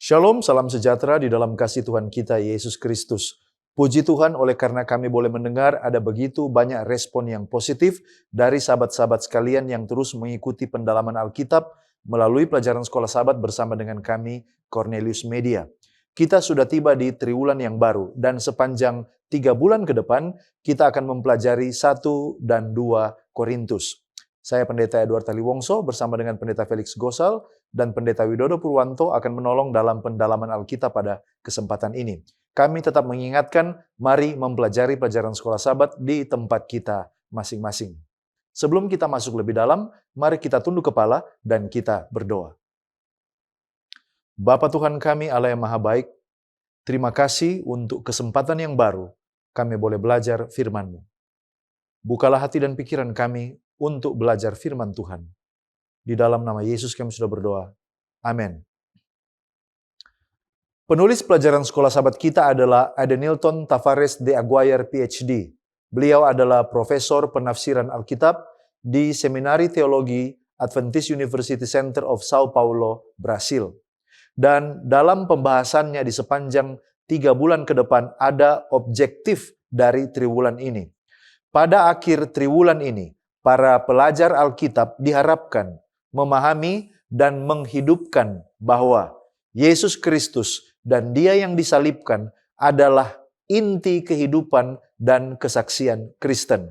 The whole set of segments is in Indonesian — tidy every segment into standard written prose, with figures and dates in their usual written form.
Shalom, salam sejahtera di dalam kasih Tuhan kita Yesus Kristus. Puji Tuhan oleh karena kami boleh mendengar ada begitu banyak respon yang positif dari sahabat-sahabat sekalian yang terus mengikuti pendalaman Alkitab melalui pelajaran sekolah sahabat bersama dengan kami Cornelius Media. Kita sudah tiba di triwulan yang baru dan sepanjang 3 bulan ke depan kita akan mempelajari 1 dan 2 Korintus. Saya Pendeta Edward Taliwongso bersama dengan Pendeta Felix Gosal dan Pendeta Widodo Purwanto akan menolong dalam pendalaman Alkitab pada kesempatan ini. Kami tetap mengingatkan, mari mempelajari pelajaran sekolah sahabat di tempat kita masing-masing. Sebelum kita masuk lebih dalam, mari kita tunduk kepala dan kita berdoa. Bapa Tuhan kami, Allah yang Maha Baik, terima kasih untuk kesempatan yang baru kami boleh belajar firman-Mu. Bukalah hati dan pikiran kami untuk belajar firman Tuhan. Di dalam nama Yesus kami sudah berdoa. Amin. Penulis pelajaran sekolah sahabat kita adalah Adenilton Tavares de Aguirre PhD. Beliau adalah profesor penafsiran Alkitab di Seminari Teologi Adventist University Center of Sao Paulo, Brasil. Dan dalam pembahasannya di sepanjang 3 bulan ke depan ada objektif dari triwulan ini. Pada akhir triwulan ini, para pelajar Alkitab diharapkan memahami dan menghidupkan bahwa Yesus Kristus dan Dia yang disalibkan adalah inti kehidupan dan kesaksian Kristen.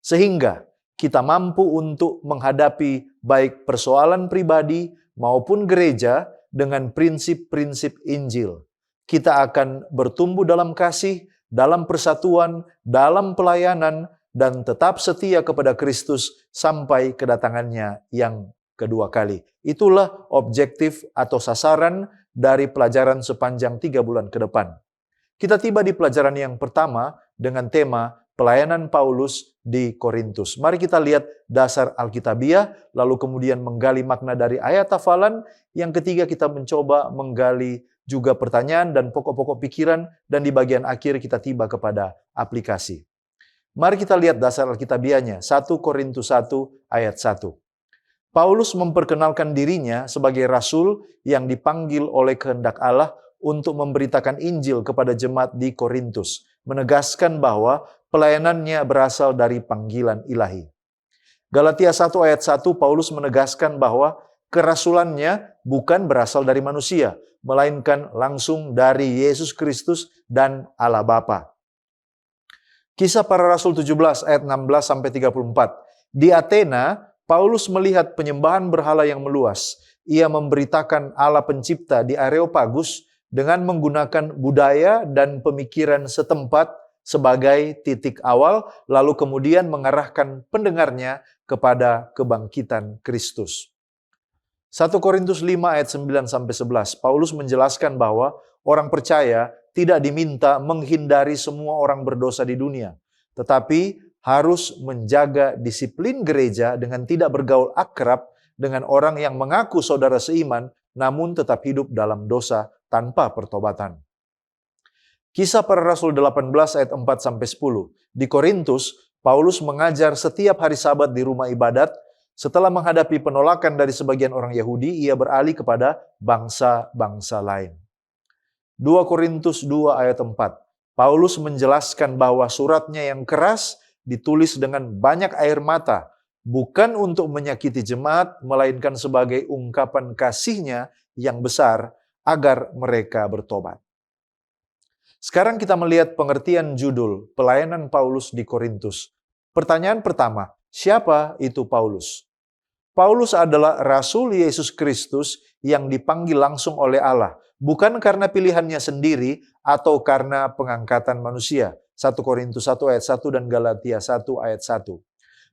Sehingga kita mampu untuk menghadapi baik persoalan pribadi maupun gereja dengan prinsip-prinsip Injil. Kita akan bertumbuh dalam kasih, dalam persatuan, dalam pelayanan, dan tetap setia kepada Kristus sampai kedatangannya yang kedua kali. Itulah objektif atau sasaran dari pelajaran sepanjang 3 bulan ke depan. Kita tiba di pelajaran yang pertama dengan tema pelayanan Paulus di Korintus. Mari kita lihat dasar Alkitabiah, lalu kemudian menggali makna dari ayat hafalan. Yang ketiga kita mencoba menggali juga pertanyaan dan pokok-pokok pikiran, dan di bagian akhir kita tiba kepada aplikasi. Mari kita lihat dasar Alkitabiahnya, 1 Korintus 1 ayat 1. Paulus memperkenalkan dirinya sebagai rasul yang dipanggil oleh kehendak Allah untuk memberitakan Injil kepada jemaat di Korintus, menegaskan bahwa pelayanannya berasal dari panggilan ilahi. Galatia 1 ayat 1, Paulus menegaskan bahwa kerasulannya bukan berasal dari manusia, melainkan langsung dari Yesus Kristus dan Allah Bapa. Kisah Para Rasul 17 ayat 16-34. Di Athena, Paulus melihat penyembahan berhala yang meluas. Ia memberitakan Allah pencipta di Areopagus dengan menggunakan budaya dan pemikiran setempat sebagai titik awal, lalu kemudian mengarahkan pendengarnya kepada kebangkitan Kristus. 1 Korintus 5 ayat 9-11, Paulus menjelaskan bahwa orang percaya tidak diminta menghindari semua orang berdosa di dunia, tetapi harus menjaga disiplin gereja dengan tidak bergaul akrab dengan orang yang mengaku saudara seiman, namun tetap hidup dalam dosa tanpa pertobatan. Kisah Para Rasul 18 ayat 4-10. Di Korintus, Paulus mengajar setiap hari Sabat di rumah ibadat. Setelah menghadapi penolakan dari sebagian orang Yahudi, ia beralih kepada bangsa-bangsa lain. 2 Korintus 2 ayat 4. Paulus menjelaskan bahwa suratnya yang keras ditulis dengan banyak air mata, bukan untuk menyakiti jemaat, melainkan sebagai ungkapan kasihnya yang besar agar mereka bertobat. Sekarang kita melihat pengertian judul pelayanan Paulus di Korintus. Pertanyaan pertama, siapa itu Paulus? Paulus adalah Rasul Yesus Kristus yang dipanggil langsung oleh Allah, bukan karena pilihannya sendiri atau karena pengangkatan manusia. 1 Korintus 1 ayat 1 dan Galatia 1 ayat 1.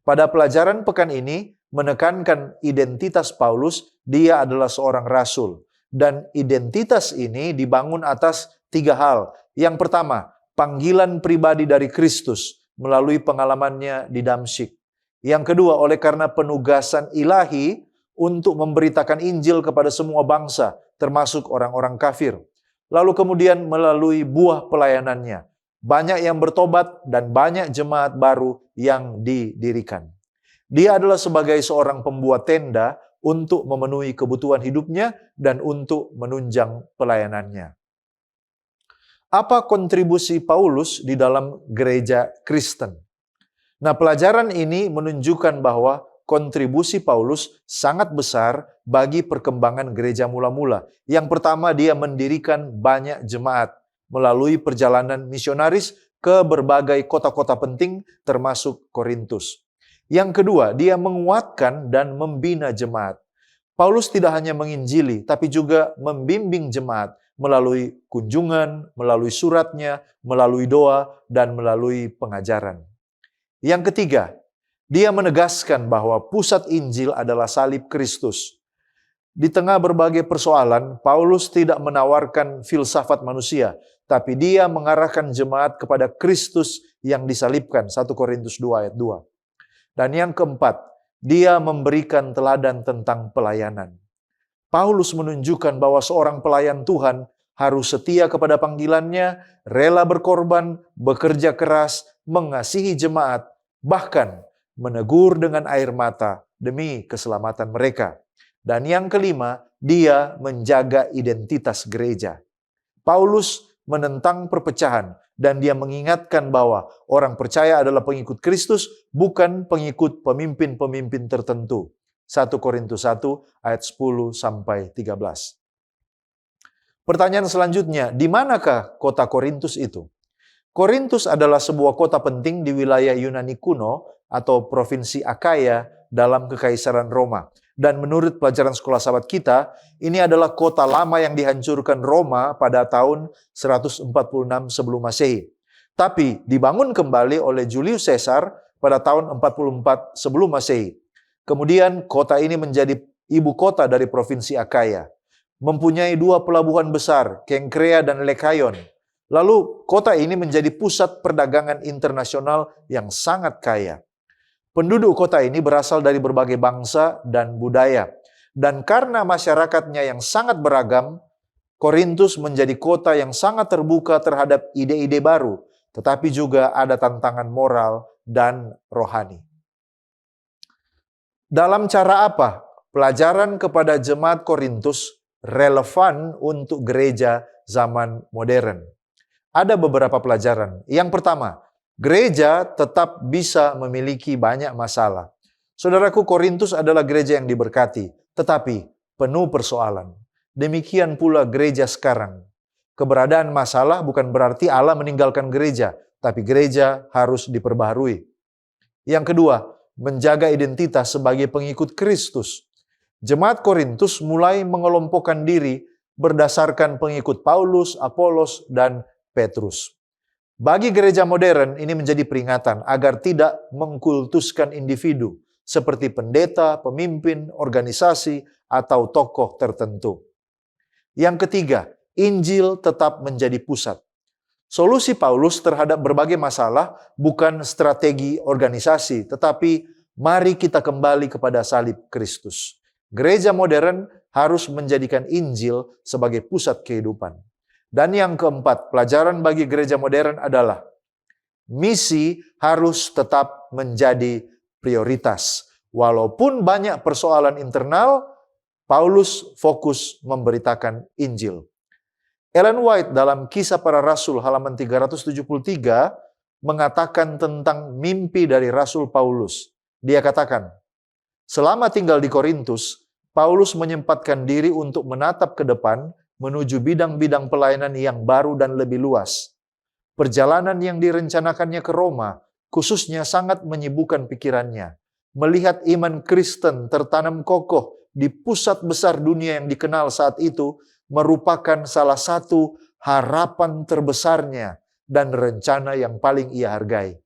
Pada pelajaran pekan ini menekankan identitas Paulus, dia adalah seorang rasul. Dan identitas ini dibangun atas 3 hal. Yang pertama, panggilan pribadi dari Kristus melalui pengalamannya di Damsyik. Yang kedua, oleh karena penugasan ilahi untuk memberitakan Injil kepada semua bangsa, termasuk orang-orang kafir. Lalu kemudian melalui buah pelayanannya. Banyak yang bertobat dan banyak jemaat baru yang didirikan. Dia adalah sebagai seorang pembuat tenda, untuk memenuhi kebutuhan hidupnya dan untuk menunjang pelayanannya. Apa kontribusi Paulus di dalam gereja Kristen? Nah, pelajaran ini menunjukkan bahwa kontribusi Paulus sangat besar bagi perkembangan gereja mula-mula. Yang pertama, dia mendirikan banyak jemaat melalui perjalanan misionaris ke berbagai kota-kota penting termasuk Korintus. Yang kedua, dia menguatkan dan membina jemaat. Paulus tidak hanya menginjili, tapi juga membimbing jemaat melalui kunjungan, melalui suratnya, melalui doa, dan melalui pengajaran. Yang ketiga, dia menegaskan bahwa pusat Injil adalah salib Kristus. Di tengah berbagai persoalan, Paulus tidak menawarkan filsafat manusia, tapi dia mengarahkan jemaat kepada Kristus yang disalibkan, 1 Korintus 2 ayat 2. Dan yang keempat, dia memberikan teladan tentang pelayanan. Paulus menunjukkan bahwa seorang pelayan Tuhan harus setia kepada panggilannya, rela berkorban, bekerja keras, mengasihi jemaat, bahkan menegur dengan air mata demi keselamatan mereka. Dan yang kelima, dia menjaga identitas gereja. Paulus menentang perpecahan dan dia mengingatkan bahwa orang percaya adalah pengikut Kristus, bukan pengikut pemimpin-pemimpin tertentu. 1 Korintus 1 ayat 10 sampai 13. Pertanyaan selanjutnya, di manakah kota Korintus itu? Korintus adalah sebuah kota penting di wilayah Yunani kuno atau provinsi Akaya dalam Kekaisaran Roma. Dan menurut pelajaran sekolah sahabat kita, ini adalah kota lama yang dihancurkan Roma pada tahun 146 sebelum Masehi. Tapi dibangun kembali oleh Julius Caesar pada tahun 44 sebelum Masehi. Kemudian kota ini menjadi ibu kota dari provinsi Akaya. Mempunyai 2 pelabuhan besar, Kenkrea dan Lekaion. Lalu kota ini menjadi pusat perdagangan internasional yang sangat kaya. Penduduk kota ini berasal dari berbagai bangsa dan budaya. Dan karena masyarakatnya yang sangat beragam, Korintus menjadi kota yang sangat terbuka terhadap ide-ide baru, tetapi juga ada tantangan moral dan rohani. Dalam cara apa pelajaran kepada jemaat Korintus relevan untuk gereja zaman modern? Ada beberapa pelajaran. Yang pertama, gereja tetap bisa memiliki banyak masalah. Saudaraku, Korintus adalah gereja yang diberkati, tetapi penuh persoalan. Demikian pula gereja sekarang. Keberadaan masalah bukan berarti Allah meninggalkan gereja, tapi gereja harus diperbaharui. Yang kedua, menjaga identitas sebagai pengikut Kristus. Jemaat Korintus mulai mengelompokkan diri berdasarkan pengikut Paulus, Apolos, dan Petrus. Bagi gereja modern, ini menjadi peringatan agar tidak mengkultuskan individu seperti pendeta, pemimpin, organisasi, atau tokoh tertentu. Yang ketiga, Injil tetap menjadi pusat. Solusi Paulus terhadap berbagai masalah bukan strategi organisasi, tetapi mari kita kembali kepada salib Kristus. Gereja modern harus menjadikan Injil sebagai pusat kehidupan. Dan yang keempat, pelajaran bagi gereja modern adalah misi harus tetap menjadi prioritas. Walaupun banyak persoalan internal, Paulus fokus memberitakan Injil. Ellen White dalam Kisah Para Rasul halaman 373 mengatakan tentang mimpi dari Rasul Paulus. Dia katakan, selama tinggal di Korintus, Paulus menyempatkan diri untuk menatap ke depan menuju bidang-bidang pelayanan yang baru dan lebih luas. Perjalanan yang direncanakannya ke Roma khususnya sangat menyibukkan pikirannya. Melihat iman Kristen tertanam kokoh di pusat besar dunia yang dikenal saat itu merupakan salah satu harapan terbesarnya dan rencana yang paling ia hargai.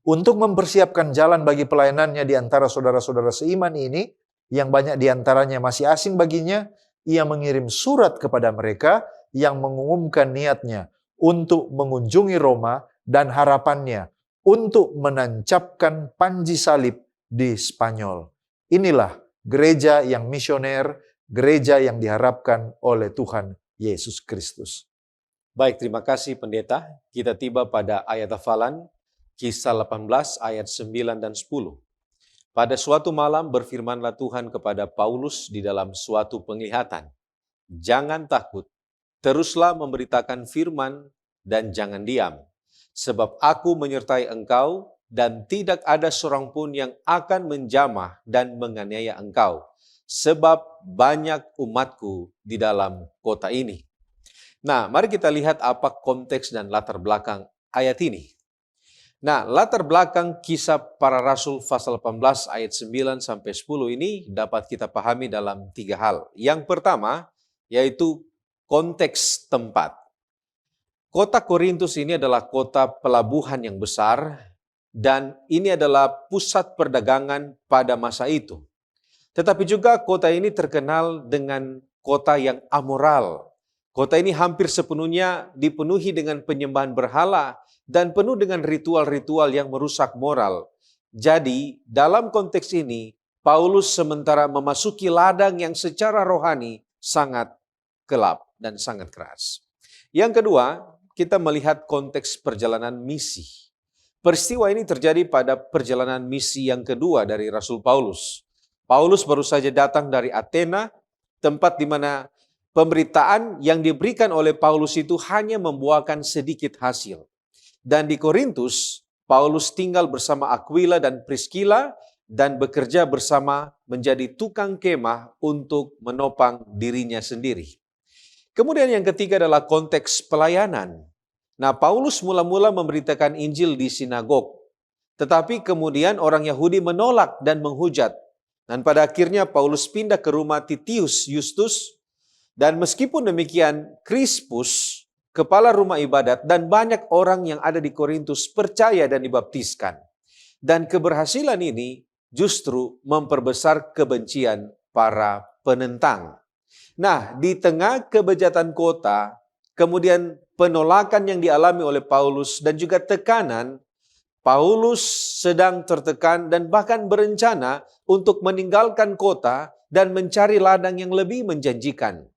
Untuk mempersiapkan jalan bagi pelayanannya di antara saudara-saudara seiman ini, yang banyak di antaranya masih asing baginya, ia mengirim surat kepada mereka yang mengumumkan niatnya untuk mengunjungi Roma dan harapannya untuk menancapkan panji salib di Spanyol. Inilah gereja yang misioner, gereja yang diharapkan oleh Tuhan Yesus Kristus. Baik, terima kasih pendeta. Kita tiba pada ayat hafalan Kisah 18 ayat 9 dan 10. Pada suatu malam berfirmanlah Tuhan kepada Paulus di dalam suatu penglihatan. Jangan takut, teruslah memberitakan firman dan jangan diam. Sebab aku menyertai engkau dan tidak ada seorang pun yang akan menjamah dan menganiaya engkau. Sebab banyak umatku di dalam kota ini. Nah, mari kita lihat apa konteks dan latar belakang ayat ini. Nah, latar belakang kisah para rasul pasal 18 ayat 9 sampai 10 ini dapat kita pahami dalam 3 hal. Yang pertama, yaitu konteks tempat. Kota Korintus ini adalah kota pelabuhan yang besar dan ini adalah pusat perdagangan pada masa itu. Tetapi juga kota ini terkenal dengan kota yang amoral. Kota ini hampir sepenuhnya dipenuhi dengan penyembahan berhala dan penuh dengan ritual-ritual yang merusak moral. Jadi, dalam konteks ini, Paulus sementara memasuki ladang yang secara rohani sangat gelap dan sangat keras. Yang kedua, kita melihat konteks perjalanan misi. Peristiwa ini terjadi pada perjalanan misi yang kedua dari Rasul Paulus. Paulus baru saja datang dari Athena, tempat di mana pemberitaan yang diberikan oleh Paulus itu hanya membuahkan sedikit hasil. Dan di Korintus, Paulus tinggal bersama Aquila dan Priscilla dan bekerja bersama menjadi tukang kemah untuk menopang dirinya sendiri. Kemudian yang ketiga adalah konteks pelayanan. Nah, Paulus mula-mula memberitakan Injil di sinagog. Tetapi kemudian orang Yahudi menolak dan menghujat. Dan pada akhirnya Paulus pindah ke rumah Titius Justus. Dan meskipun demikian, Krispus, kepala rumah ibadat, dan banyak orang yang ada di Korintus percaya dan dibaptiskan. Dan keberhasilan ini justru memperbesar kebencian para penentang. Nah, di tengah kebejatan kota, kemudian penolakan yang dialami oleh Paulus dan juga tekanan, Paulus sedang tertekan dan bahkan berencana untuk meninggalkan kota dan mencari ladang yang lebih menjanjikan.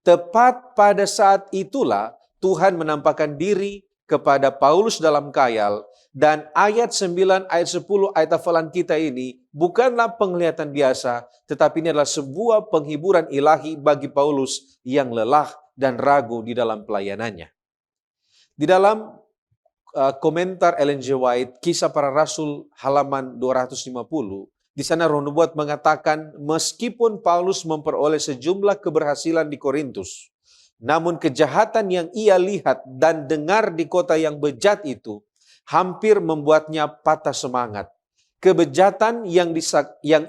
Tepat pada saat itulah Tuhan menampakkan diri kepada Paulus dalam khayal dan ayat 9, ayat 10, ayat hafalan kita ini bukanlah penglihatan biasa, tetapi ini adalah sebuah penghiburan ilahi bagi Paulus yang lelah dan ragu di dalam pelayanannya. Di dalam komentar Ellen G. White, Kisah Para Rasul halaman 250, di sana Roh Nubuat mengatakan, meskipun Paulus memperoleh sejumlah keberhasilan di Korintus, namun kejahatan yang ia lihat dan dengar di kota yang bejat itu hampir membuatnya patah semangat. Kebejatan yang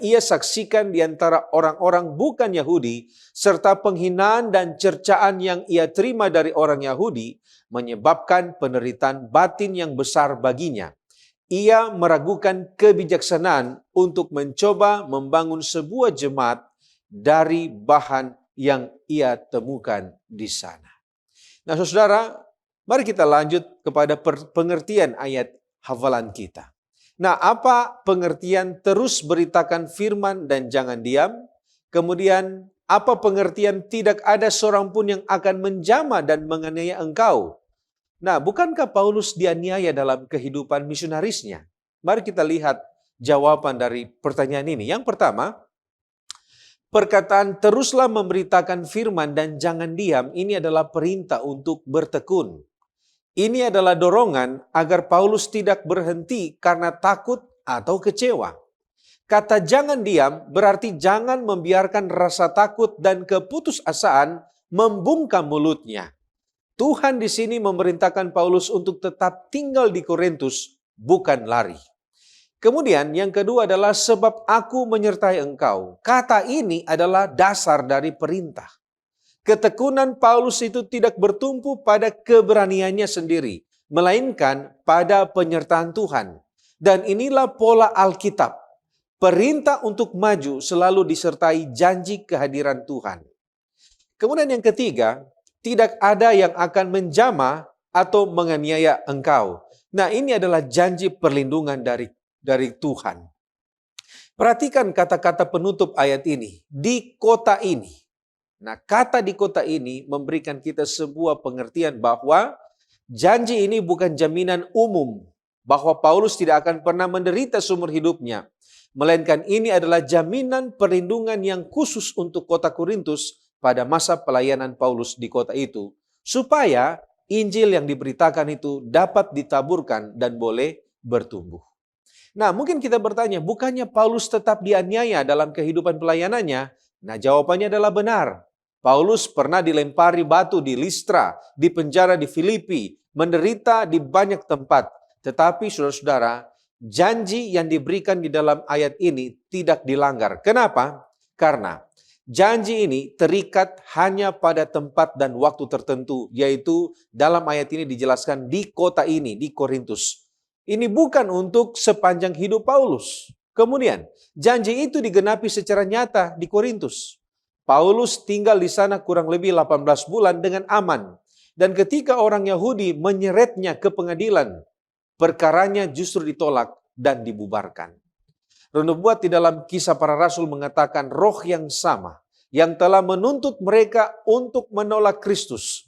ia saksikan di antara orang-orang bukan Yahudi, serta penghinaan dan cercaan yang ia terima dari orang Yahudi, menyebabkan penderitaan batin yang besar baginya. Ia meragukan kebijaksanaan untuk mencoba membangun sebuah jemaat dari bahan yang ia temukan di sana. Nah, saudara, mari kita lanjut kepada pengertian ayat hafalan kita. Nah, apa pengertian terus beritakan firman dan jangan diam? Kemudian, apa pengertian tidak ada seorang pun yang akan menjamah dan menganiaya engkau? Nah, bukankah Paulus dianiaya dalam kehidupan misionarisnya? Mari kita lihat jawaban dari pertanyaan ini. Yang pertama, perkataan teruslah memberitakan firman dan jangan diam ini adalah perintah untuk bertekun. Ini adalah dorongan agar Paulus tidak berhenti karena takut atau kecewa. Kata jangan diam berarti jangan membiarkan rasa takut dan keputusasaan membungkam mulutnya. Tuhan di sini memerintahkan Paulus untuk tetap tinggal di Korintus, bukan lari. Kemudian yang kedua adalah sebab aku menyertai engkau. Kata ini adalah dasar dari perintah. Ketekunan Paulus itu tidak bertumpu pada keberaniannya sendiri, melainkan pada penyertaan Tuhan. Dan inilah pola Alkitab. Perintah untuk maju selalu disertai janji kehadiran Tuhan. Kemudian yang ketiga, tidak ada yang akan menjamah atau menganiaya engkau. Nah, ini adalah janji perlindungan dari Tuhan. Perhatikan kata-kata penutup ayat ini. Di kota ini. Nah, kata di kota ini memberikan kita sebuah pengertian bahwa janji ini bukan jaminan umum bahwa Paulus tidak akan pernah menderita seumur hidupnya, melainkan ini adalah jaminan perlindungan yang khusus untuk kota Korintus pada masa pelayanan Paulus di kota itu, supaya Injil yang diberitakan itu dapat ditaburkan dan boleh bertumbuh. Nah, mungkin kita bertanya, bukannya Paulus tetap dianiaya dalam kehidupan pelayanannya? Nah, jawabannya adalah benar. Paulus pernah dilempari batu di Listra, di penjara di Filipi, menderita di banyak tempat. Tetapi saudara-saudara, janji yang diberikan di dalam ayat ini tidak dilanggar. Kenapa? Karena janji ini terikat hanya pada tempat dan waktu tertentu, yaitu dalam ayat ini dijelaskan di kota ini, di Korintus. Ini bukan untuk sepanjang hidup Paulus. Kemudian, janji itu digenapi secara nyata di Korintus. Paulus tinggal di sana kurang lebih 18 bulan dengan aman. Dan ketika orang Yahudi menyeretnya ke pengadilan, perkaranya justru ditolak dan dibubarkan. Nubuat di dalam Kisah Para Rasul mengatakan roh yang sama yang telah menuntut mereka untuk menolak Kristus,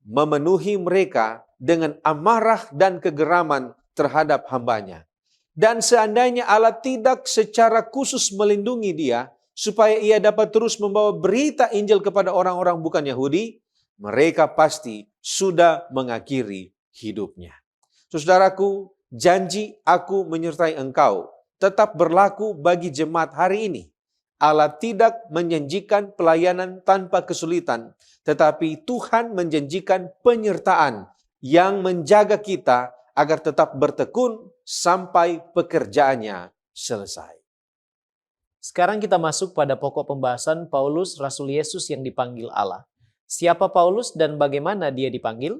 memenuhi mereka dengan amarah dan kegeraman terhadap hambanya. Dan seandainya Allah tidak secara khusus melindungi dia, supaya ia dapat terus membawa berita Injil kepada orang-orang bukan Yahudi, mereka pasti sudah mengakhiri hidupnya. Saudaraku, janji aku menyertai engkau tetap berlaku bagi jemaat hari ini. Allah tidak menjanjikan pelayanan tanpa kesulitan, tetapi Tuhan menjanjikan penyertaan yang menjaga kita agar tetap bertekun sampai pekerjaannya selesai. Sekarang kita masuk pada pokok pembahasan Paulus, Rasul Yesus yang dipanggil Allah. Siapa Paulus dan bagaimana dia dipanggil?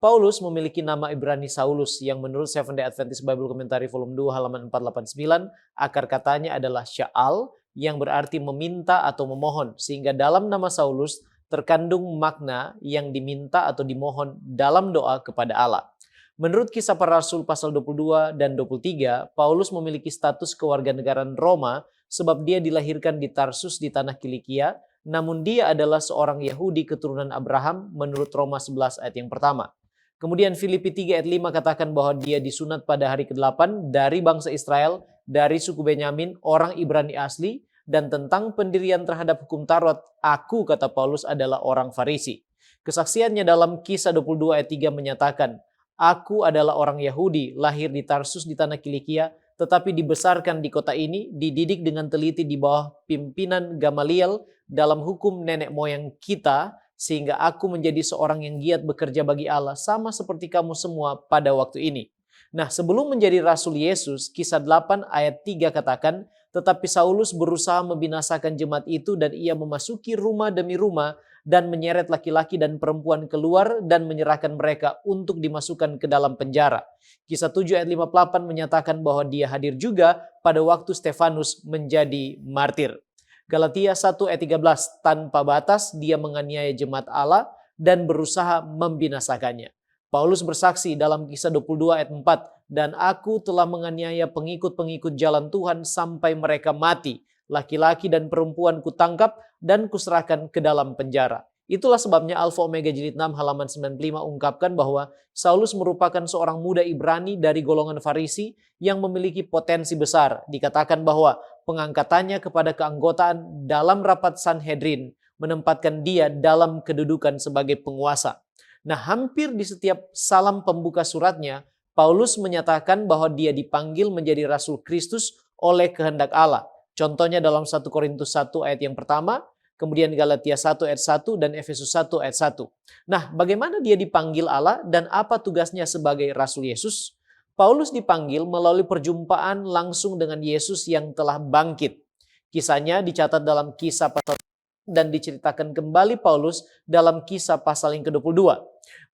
Paulus memiliki nama Ibrani Saulus yang menurut Seventh-day Adventist Bible Commentary volume 2 halaman 489, akar katanya adalah Sya'al yang berarti meminta atau memohon, sehingga dalam nama Saulus terkandung makna yang diminta atau dimohon dalam doa kepada Allah. Menurut Kisah Para Rasul pasal 22 dan 23, Paulus memiliki status kewarganegaraan Roma sebab dia dilahirkan di Tarsus di tanah Kilikia, namun dia adalah seorang Yahudi keturunan Abraham menurut Roma 11 ayat yang pertama. Kemudian Filipi 3 ayat 5 katakan bahwa dia disunat pada hari ke-8 dari bangsa Israel, dari suku Benyamin, orang Ibrani asli, dan tentang pendirian terhadap hukum Taurat, aku, kata Paulus, adalah orang Farisi. Kesaksiannya dalam Kisah 22 ayat 3 menyatakan, aku adalah orang Yahudi, lahir di Tarsus di tanah Kilikia, tetapi dibesarkan di kota ini, dididik dengan teliti di bawah pimpinan Gamaliel dalam hukum nenek moyang kita, sehingga aku menjadi seorang yang giat bekerja bagi Allah, sama seperti kamu semua pada waktu ini. Nah, sebelum menjadi Rasul Yesus, Kisah 8 ayat 3 katakan, tetapi Saulus berusaha membinasakan jemaat itu dan ia memasuki rumah demi rumah dan menyeret laki-laki dan perempuan keluar dan menyerahkan mereka untuk dimasukkan ke dalam penjara. Kisah 7 ayat 58 menyatakan bahwa dia hadir juga pada waktu Stefanus menjadi martir. Galatia 1 ayat 13, tanpa batas dia menganiaya jemaat Allah dan berusaha membinasakannya. Paulus bersaksi dalam Kisah 22 ayat 4, dan aku telah menganiaya pengikut-pengikut jalan Tuhan sampai mereka mati. Laki-laki dan perempuan kutangkap dan kuserahkan ke dalam penjara. Itulah sebabnya Alfa Omega Jilid 6 halaman 95 ungkapkan bahwa Saulus merupakan seorang muda Ibrani dari golongan Farisi yang memiliki potensi besar. Dikatakan bahwa pengangkatannya kepada keanggotaan dalam rapat Sanhedrin menempatkan dia dalam kedudukan sebagai penguasa. Nah, hampir di setiap salam pembuka suratnya, Paulus menyatakan bahwa dia dipanggil menjadi Rasul Kristus oleh kehendak Allah. Contohnya dalam 1 Korintus 1 ayat yang pertama, kemudian Galatia 1 ayat 1 dan Efesus 1 ayat 1. Nah, bagaimana dia dipanggil Allah dan apa tugasnya sebagai Rasul Yesus? Paulus dipanggil melalui perjumpaan langsung dengan Yesus yang telah bangkit. Kisahnya dicatat dalam Kisah pasal dan diceritakan kembali Paulus dalam Kisah pasal yang ke-22.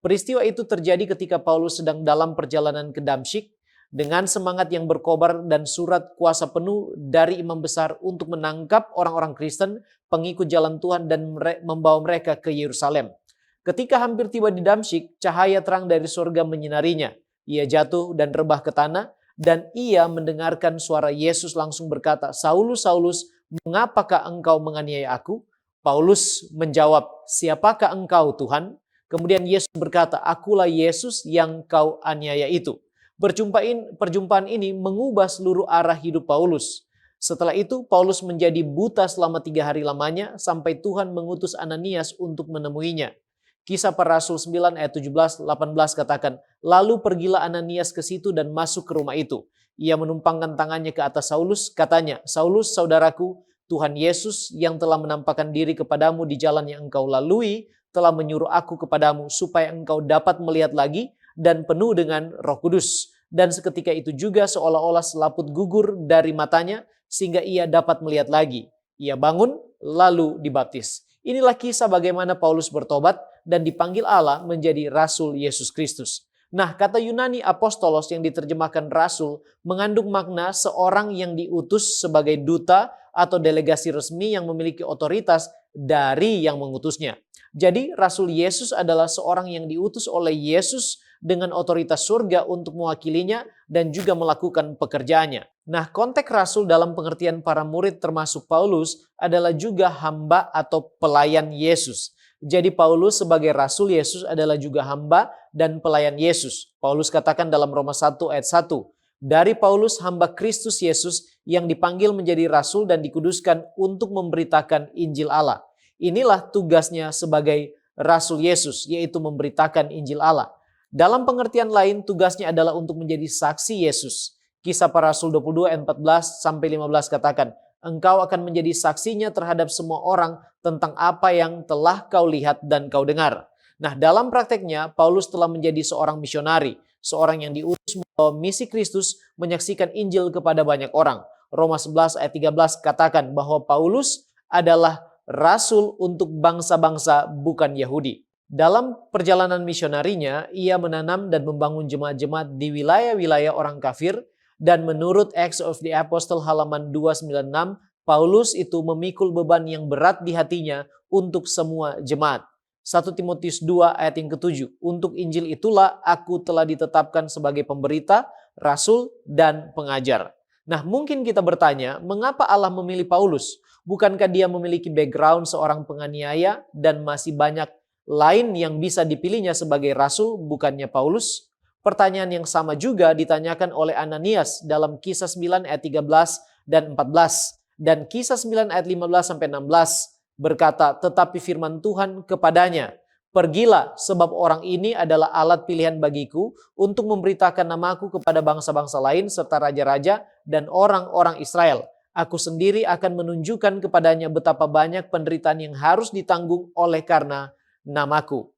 Peristiwa itu terjadi ketika Paulus sedang dalam perjalanan ke Damsyik dengan semangat yang berkobar dan surat kuasa penuh dari imam besar untuk menangkap orang-orang Kristen, pengikut jalan Tuhan dan membawa mereka ke Yerusalem. Ketika hampir tiba di Damsyik, cahaya terang dari surga menyinarinya. Ia jatuh dan rebah ke tanah dan ia mendengarkan suara Yesus langsung berkata, Saulus, Saulus, mengapakah engkau menganiaya aku? Paulus menjawab, siapakah engkau Tuhan? Kemudian Yesus berkata, akulah Yesus yang kau aniaya itu. Perjumpaan ini mengubah seluruh arah hidup Paulus. Setelah itu, Paulus menjadi buta selama 3 hari lamanya sampai Tuhan mengutus Ananias untuk menemuinya. Kisah Para Rasul 9 ayat 17-18 katakan, "Lalu pergilah Ananias ke situ dan masuk ke rumah itu. Ia menumpangkan tangannya ke atas Saulus, katanya, 'Saulus, saudaraku, Tuhan Yesus yang telah menampakkan diri kepadamu di jalan yang engkau lalui, telah menyuruh aku kepadamu supaya engkau dapat melihat lagi dan penuh dengan Roh Kudus.' Dan seketika itu juga seolah-olah selaput gugur dari matanya sehingga ia dapat melihat lagi. Ia bangun lalu dibaptis." Inilah kisah bagaimana Paulus bertobat dan dipanggil Allah menjadi Rasul Yesus Kristus. Nah, kata Yunani apostolos yang diterjemahkan rasul mengandung makna seorang yang diutus sebagai duta atau delegasi resmi yang memiliki otoritas dari yang mengutusnya. Jadi, Rasul Yesus adalah seorang yang diutus oleh Yesus dengan otoritas surga untuk mewakilinya dan juga melakukan pekerjaannya. Nah, konteks rasul dalam pengertian para murid termasuk Paulus adalah juga hamba atau pelayan Yesus. Jadi Paulus sebagai Rasul Yesus adalah juga hamba dan pelayan Yesus. Paulus katakan dalam Roma 1 ayat 1, "Dari Paulus hamba Kristus Yesus yang dipanggil menjadi Rasul dan dikuduskan untuk memberitakan Injil Allah." Inilah tugasnya sebagai Rasul Yesus, yaitu memberitakan Injil Allah. Dalam pengertian lain, tugasnya adalah untuk menjadi saksi Yesus. Kisah Para Rasul 22 ayat 14-15 katakan, "Engkau akan menjadi saksinya terhadap semua orang tentang apa yang telah kau lihat dan kau dengar." Nah, dalam prakteknya, Paulus telah menjadi seorang misionari, seorang yang diutus membawa misi Kristus menyaksikan Injil kepada banyak orang. Roma 11 ayat 13 katakan bahwa Paulus adalah rasul untuk bangsa-bangsa bukan Yahudi. Dalam perjalanan misionarinya, ia menanam dan membangun jemaat-jemaat di wilayah-wilayah orang kafir, dan menurut Acts of the Apostle halaman 296, Paulus itu memikul beban yang berat di hatinya untuk semua jemaat. 1 Timotius 2 ayat yang ke-7, "Untuk Injil itulah aku telah ditetapkan sebagai pemberita, rasul, dan pengajar." Nah, mungkin kita bertanya, mengapa Allah memilih Paulus? Bukankah dia memiliki background seorang penganiaya dan masih banyak lain yang bisa dipilihnya sebagai rasul, bukannya Paulus? Pertanyaan yang sama juga ditanyakan oleh Ananias dalam Kisah 9 ayat 13 dan 14. Dan Kisah 9 ayat 15-16 berkata, "Tetapi firman Tuhan kepadanya, 'Pergilah, sebab orang ini adalah alat pilihan bagiku untuk memberitakan namaku kepada bangsa-bangsa lain serta raja-raja dan orang-orang Israel. Aku sendiri akan menunjukkan kepadanya betapa banyak penderitaan yang harus ditanggung oleh karena namaku.'"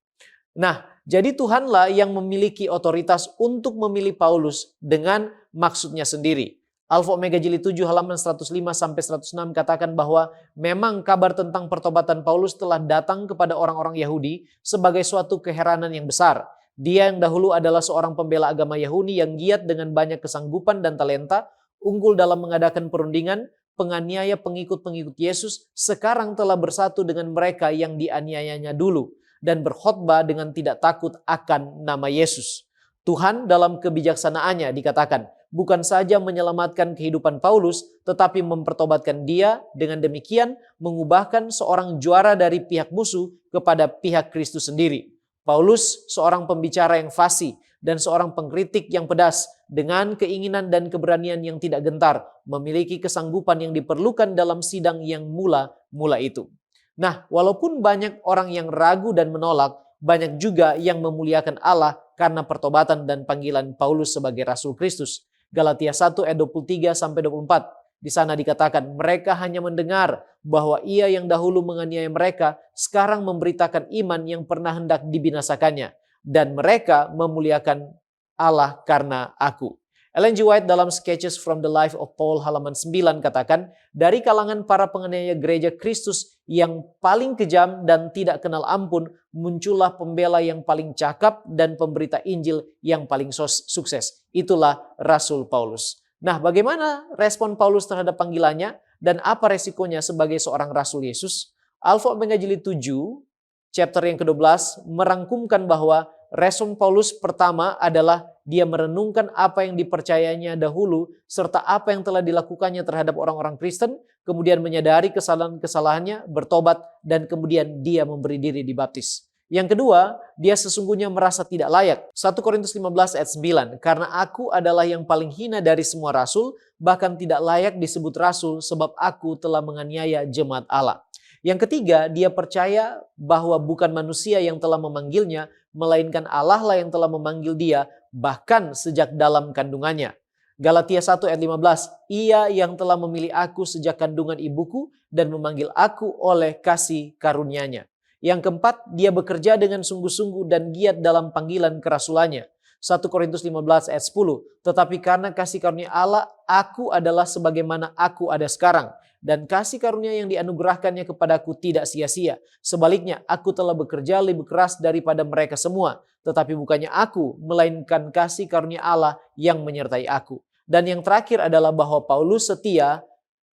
Nah, jadi Tuhanlah yang memiliki otoritas untuk memilih Paulus dengan maksudnya sendiri. Alfa Omega Jilid 7 halaman 105-106 katakan bahwa memang kabar tentang pertobatan Paulus telah datang kepada orang-orang Yahudi sebagai suatu keheranan yang besar. Dia yang dahulu adalah seorang pembela agama Yahudi yang giat dengan banyak kesanggupan dan talenta, unggul dalam mengadakan perundingan, penganiaya pengikut-pengikut Yesus, sekarang telah bersatu dengan mereka yang dianiayanya dulu dan berkhotbah dengan tidak takut akan nama Yesus. Tuhan dalam kebijaksanaannya dikatakan bukan saja menyelamatkan kehidupan Paulus, tetapi mempertobatkan dia, dengan demikian mengubahkan seorang juara dari pihak musuh kepada pihak Kristus sendiri. Paulus seorang pembicara yang fasih dan seorang pengkritik yang pedas dengan keinginan dan keberanian yang tidak gentar, memiliki kesanggupan yang diperlukan dalam sidang yang mula-mula itu. Nah, walaupun banyak orang yang ragu dan menolak, banyak juga yang memuliakan Allah karena pertobatan dan panggilan Paulus sebagai Rasul Kristus. Galatia 1 ayat 23-24. Di sana dikatakan, "Mereka hanya mendengar bahwa ia yang dahulu menganiaya mereka, sekarang memberitakan iman yang pernah hendak dibinasakannya. Dan mereka memuliakan Allah karena aku." Ellen G. White dalam Sketches from the Life of Paul halaman 9 katakan, "Dari kalangan para penganiaya gereja Kristus yang paling kejam dan tidak kenal ampun, muncullah pembela yang paling cakap dan pemberita Injil yang paling sukses. Itulah Rasul Paulus." Nah, bagaimana respon Paulus terhadap panggilannya dan apa resikonya sebagai seorang Rasul Yesus? Alfa Omega Jilid 7, chapter yang ke-12 merangkumkan bahwa respon Paulus pertama adalah dia merenungkan apa yang dipercayanya dahulu serta apa yang telah dilakukannya terhadap orang-orang Kristen, kemudian menyadari kesalahan-kesalahannya, bertobat, dan kemudian dia memberi diri dibaptis. Yang kedua, dia sesungguhnya merasa tidak layak. 1 Korintus 15 ayat 9, karena aku adalah yang paling hina dari semua rasul, bahkan tidak layak disebut rasul sebab aku telah menganiaya jemaat Allah. Yang ketiga, dia percaya bahwa bukan manusia yang telah memanggilnya, melainkan Allah lah yang telah memanggil dia, bahkan sejak dalam kandungannya. Galatia 1 ayat 15, ia yang telah memilih aku sejak kandungan ibuku dan memanggil aku oleh kasih karunia-Nya. Yang keempat, dia bekerja dengan sungguh-sungguh dan giat dalam panggilan kerasulannya. 1 Korintus 15 ayat 10, tetapi karena kasih karunia Allah, aku adalah sebagaimana aku ada sekarang. Dan kasih karunia yang dianugerahkannya kepadaku tidak sia-sia. Sebaliknya, aku telah bekerja lebih keras daripada mereka semua. Tetapi bukannya aku, melainkan kasih karunia Allah yang menyertai aku. Dan yang terakhir adalah bahwa Paulus setia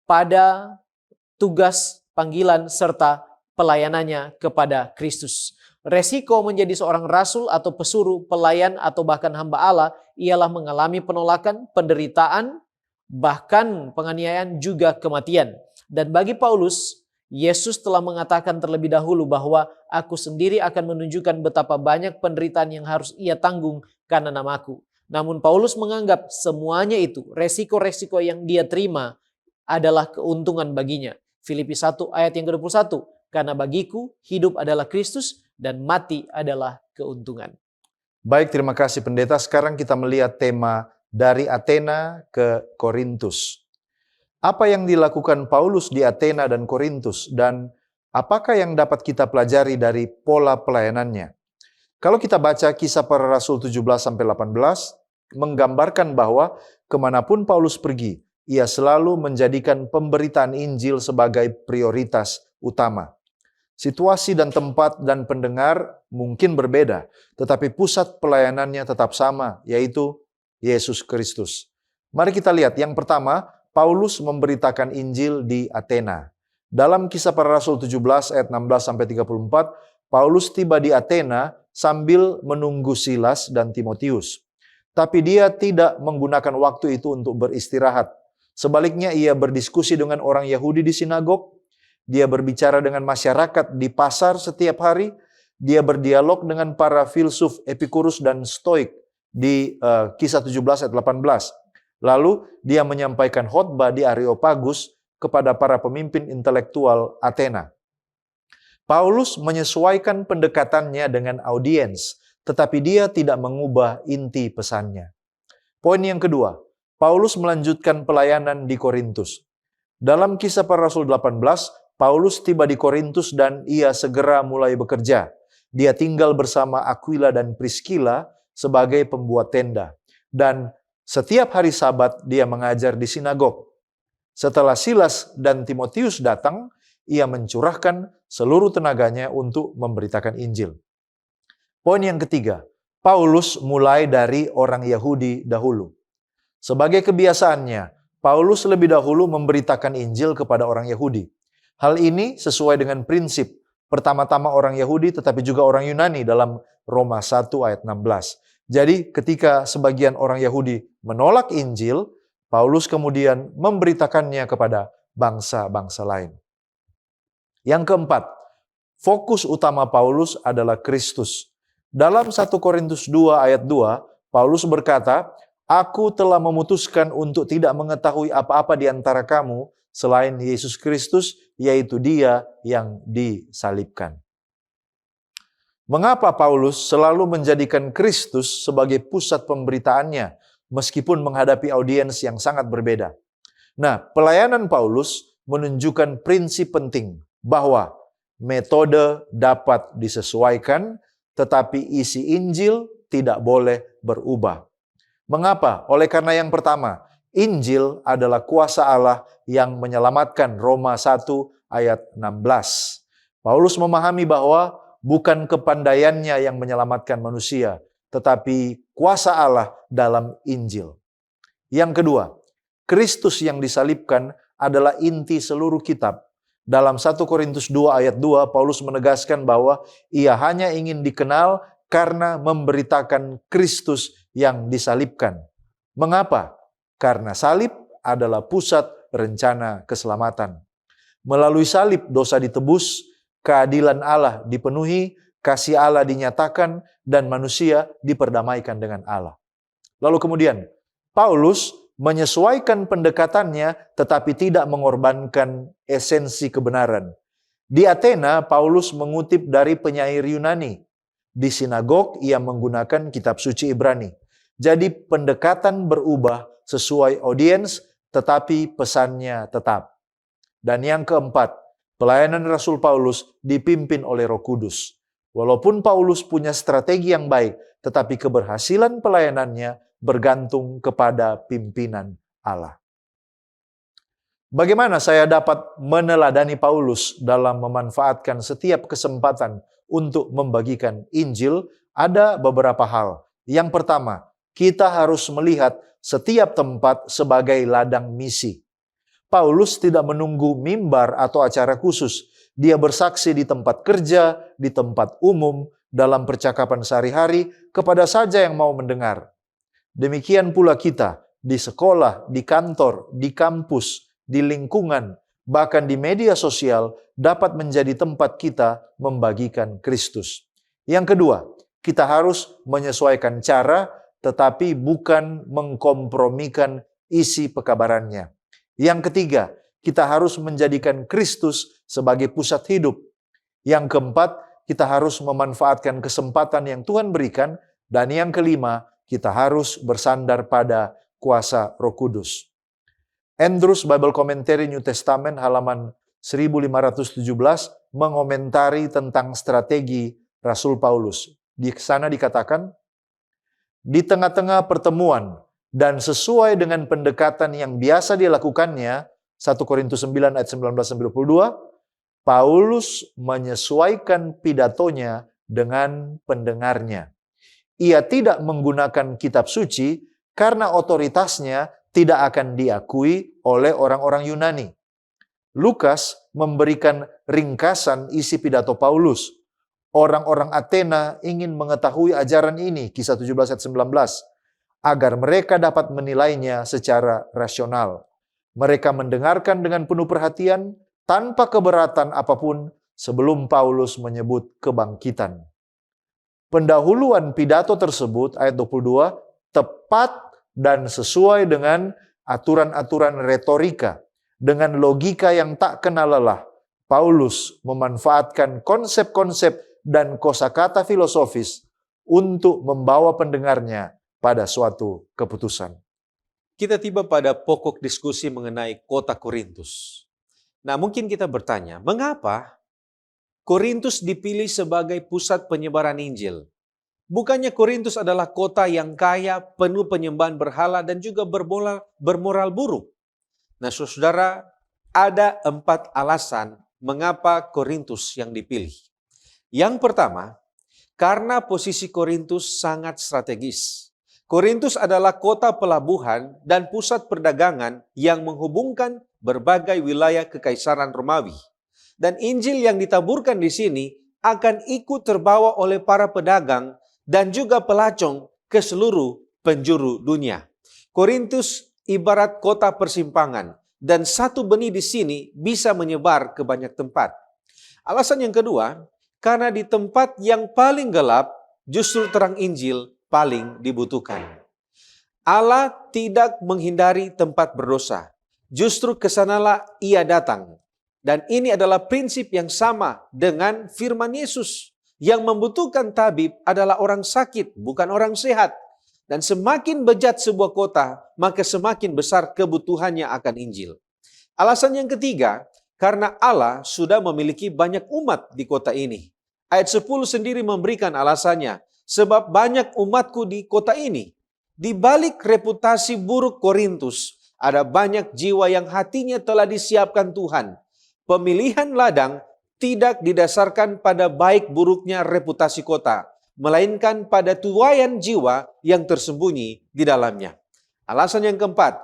pada tugas, panggilan, serta pelayanannya kepada Kristus. Resiko menjadi seorang rasul atau pesuruh, pelayan, atau bahkan hamba Allah ialah mengalami penolakan, penderitaan, bahkan penganiayaan juga kematian. Dan bagi Paulus, Yesus telah mengatakan terlebih dahulu bahwa aku sendiri akan menunjukkan betapa banyak penderitaan yang harus ia tanggung karena namaku. Namun Paulus menganggap semuanya itu, resiko-resiko yang dia terima adalah keuntungan baginya. Filipi 1 ayat yang ke-21, karena bagiku hidup adalah Kristus dan mati adalah keuntungan. Baik, terima kasih pendeta. Sekarang kita melihat tema dari Athena ke Korintus. Apa yang dilakukan Paulus di Athena dan Korintus, dan apakah yang dapat kita pelajari dari pola pelayanannya? Kalau kita baca Kisah Para Rasul 17-18, menggambarkan bahwa kemanapun Paulus pergi, ia selalu menjadikan pemberitaan Injil sebagai prioritas utama. Situasi dan tempat dan pendengar mungkin berbeda, tetapi pusat pelayanannya tetap sama, yaitu Yesus Kristus. Mari kita lihat, yang pertama, Paulus memberitakan Injil di Athena. Dalam Kisah Para Rasul 17 ayat 16-34, Paulus tiba di Athena sambil menunggu Silas dan Timotius. Tapi dia tidak menggunakan waktu itu untuk beristirahat. Sebaliknya ia berdiskusi dengan orang Yahudi di sinagog, dia berbicara dengan masyarakat di pasar setiap hari, dia berdialog dengan para filsuf Epikurus dan Stoik di Kisah 17 ayat 18. Lalu dia menyampaikan khotbah di Areopagus kepada para pemimpin intelektual Athena. Paulus menyesuaikan pendekatannya dengan audiens, tetapi dia tidak mengubah inti pesannya. Poin yang kedua, Paulus melanjutkan pelayanan di Korintus. Dalam Kisah Para Rasul 18, Paulus tiba di Korintus dan ia segera mulai bekerja. Dia tinggal bersama Aquila dan Priscilla sebagai pembuat tenda. Dan setiap hari Sabat dia mengajar di sinagog. Setelah Silas dan Timotius datang, ia mencurahkan seluruh tenaganya untuk memberitakan Injil. Poin yang ketiga, Paulus mulai dari orang Yahudi dahulu. Sebagai kebiasaannya, Paulus lebih dahulu memberitakan Injil kepada orang Yahudi. Hal ini sesuai dengan prinsip pertama-tama orang Yahudi tetapi juga orang Yunani dalam Roma 1 ayat 16. Jadi ketika sebagian orang Yahudi menolak Injil, Paulus kemudian memberitakannya kepada bangsa-bangsa lain. Yang keempat, fokus utama Paulus adalah Kristus. Dalam 1 Korintus 2 ayat 2, Paulus berkata, aku telah memutuskan untuk tidak mengetahui apa-apa di antara kamu selain Yesus Kristus, yaitu Dia yang disalibkan. Mengapa Paulus selalu menjadikan Kristus sebagai pusat pemberitaannya, meskipun menghadapi audiens yang sangat berbeda? Nah, pelayanan Paulus menunjukkan prinsip penting bahwa metode dapat disesuaikan, tetapi isi Injil tidak boleh berubah. Mengapa? Oleh karena yang pertama, Injil adalah kuasa Allah yang menyelamatkan, Roma 1 ayat 16. Paulus memahami bahwa bukan kepandaiannya yang menyelamatkan manusia, tetapi kuasa Allah dalam Injil. Yang kedua, Kristus yang disalibkan adalah inti seluruh kitab. Dalam 1 Korintus 2 ayat 2, Paulus menegaskan bahwa ia hanya ingin dikenal karena memberitakan Kristus yang disalibkan. Mengapa? Karena salib adalah pusat rencana keselamatan. Melalui salib dosa ditebus, keadilan Allah dipenuhi, kasih Allah dinyatakan, dan manusia diperdamaikan dengan Allah. Lalu kemudian, Paulus menyesuaikan pendekatannya tetapi tidak mengorbankan esensi kebenaran. Di Athena, Paulus mengutip dari penyair Yunani. Di sinagog, ia menggunakan kitab suci Ibrani. Jadi pendekatan berubah sesuai audiens, tetapi pesannya tetap. Dan yang keempat, pelayanan Rasul Paulus dipimpin oleh Roh Kudus. Walaupun Paulus punya strategi yang baik, tetapi keberhasilan pelayanannya bergantung kepada pimpinan Allah. Bagaimana saya dapat meneladani Paulus dalam memanfaatkan setiap kesempatan untuk membagikan Injil? Ada beberapa hal. Yang pertama, kita harus melihat setiap tempat sebagai ladang misi. Paulus tidak menunggu mimbar atau acara khusus. Dia bersaksi di tempat kerja, di tempat umum, dalam percakapan sehari-hari, kepada saja yang mau mendengar. Demikian pula kita, di sekolah, di kantor, di kampus, di lingkungan, bahkan di media sosial, dapat menjadi tempat kita membagikan Kristus. Yang kedua, kita harus menyesuaikan cara, tetapi bukan mengkompromikan isi pekabarannya. Yang ketiga, kita harus menjadikan Kristus sebagai pusat hidup. Yang keempat, kita harus memanfaatkan kesempatan yang Tuhan berikan. Dan yang kelima, kita harus bersandar pada kuasa Roh Kudus. Andrews Bible Commentary New Testament halaman 1517 mengomentari tentang strategi Rasul Paulus. Di sana dikatakan, di tengah-tengah pertemuan dan sesuai dengan pendekatan yang biasa dilakukannya, 1 Korintus 9 ayat 19-22, Paulus menyesuaikan pidatonya dengan pendengarnya. Ia tidak menggunakan kitab suci karena otoritasnya tidak akan diakui oleh orang-orang Yunani. Lukas memberikan ringkasan isi pidato Paulus. Orang-orang Athena ingin mengetahui ajaran ini, kisah 17 ayat 19, agar mereka dapat menilainya secara rasional. Mereka mendengarkan dengan penuh perhatian, tanpa keberatan apapun, sebelum Paulus menyebut kebangkitan. Pendahuluan pidato tersebut, ayat 22, tepat dan sesuai dengan aturan-aturan retorika, dengan logika yang tak kenal lelah. Paulus memanfaatkan konsep-konsep dan kosakata filosofis untuk membawa pendengarnya pada suatu keputusan. Kita tiba pada pokok diskusi mengenai kota Korintus. Nah, mungkin kita bertanya, mengapa Korintus dipilih sebagai pusat penyebaran Injil? Bukannya Korintus adalah kota yang kaya, penuh penyembahan berhala, dan juga bermoral buruk? Nah, saudara, ada 4 alasan mengapa Korintus yang dipilih. Yang pertama, karena posisi Korintus sangat strategis. Korintus adalah kota pelabuhan dan pusat perdagangan yang menghubungkan berbagai wilayah Kekaisaran Romawi. Dan Injil yang ditaburkan di sini akan ikut terbawa oleh para pedagang dan juga pelacong ke seluruh penjuru dunia. Korintus ibarat kota persimpangan, dan satu benih di sini bisa menyebar ke banyak tempat. Alasan yang kedua, karena di tempat yang paling gelap, justru terang Injil paling dibutuhkan. Allah tidak menghindari tempat berdosa. Justru kesanalah ia datang. Dan ini adalah prinsip yang sama dengan firman Yesus. Yang membutuhkan tabib adalah orang sakit, bukan orang sehat. Dan semakin bejat sebuah kota, maka semakin besar kebutuhannya akan Injil. Alasan yang ketiga, karena Allah sudah memiliki banyak umat di kota ini. Ayat 10 sendiri memberikan alasannya, sebab banyak umatku di kota ini. Di balik reputasi buruk Korintus, ada banyak jiwa yang hatinya telah disiapkan Tuhan. Pemilihan ladang tidak didasarkan pada baik buruknya reputasi kota, melainkan pada tuaian jiwa yang tersembunyi di dalamnya. Alasan yang keempat,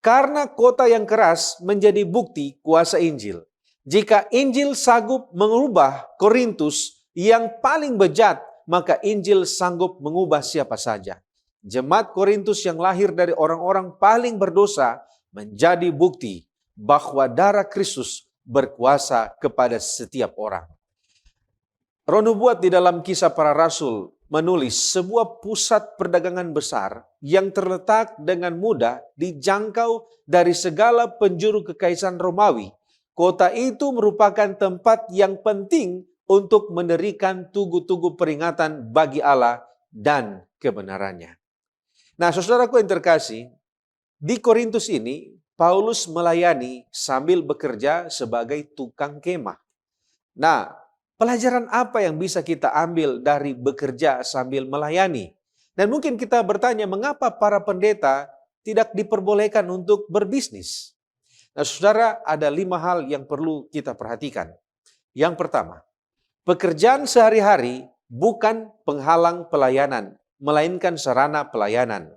karena kota yang keras menjadi bukti kuasa Injil. Jika Injil sanggup mengubah Korintus yang paling bejat, maka Injil sanggup mengubah siapa saja. Jemaat Korintus yang lahir dari orang-orang paling berdosa menjadi bukti bahwa darah Kristus berkuasa kepada setiap orang. Roh Nubuat di dalam Kisah Para Rasul menulis sebuah pusat perdagangan besar yang terletak dengan mudah dijangkau dari segala penjuru kekaisaran Romawi. Kota itu merupakan tempat yang penting untuk mendirikan tugu-tugu peringatan bagi Allah dan kebenarannya. Nah, saudaraku yang terkasih, di Korintus ini Paulus melayani sambil bekerja sebagai tukang kemah. Nah, pelajaran apa yang bisa kita ambil dari bekerja sambil melayani? Dan mungkin kita bertanya, mengapa para pendeta tidak diperbolehkan untuk berbisnis? Nah, saudara, ada 5 hal yang perlu kita perhatikan. Yang pertama, pekerjaan sehari-hari bukan penghalang pelayanan, melainkan sarana pelayanan.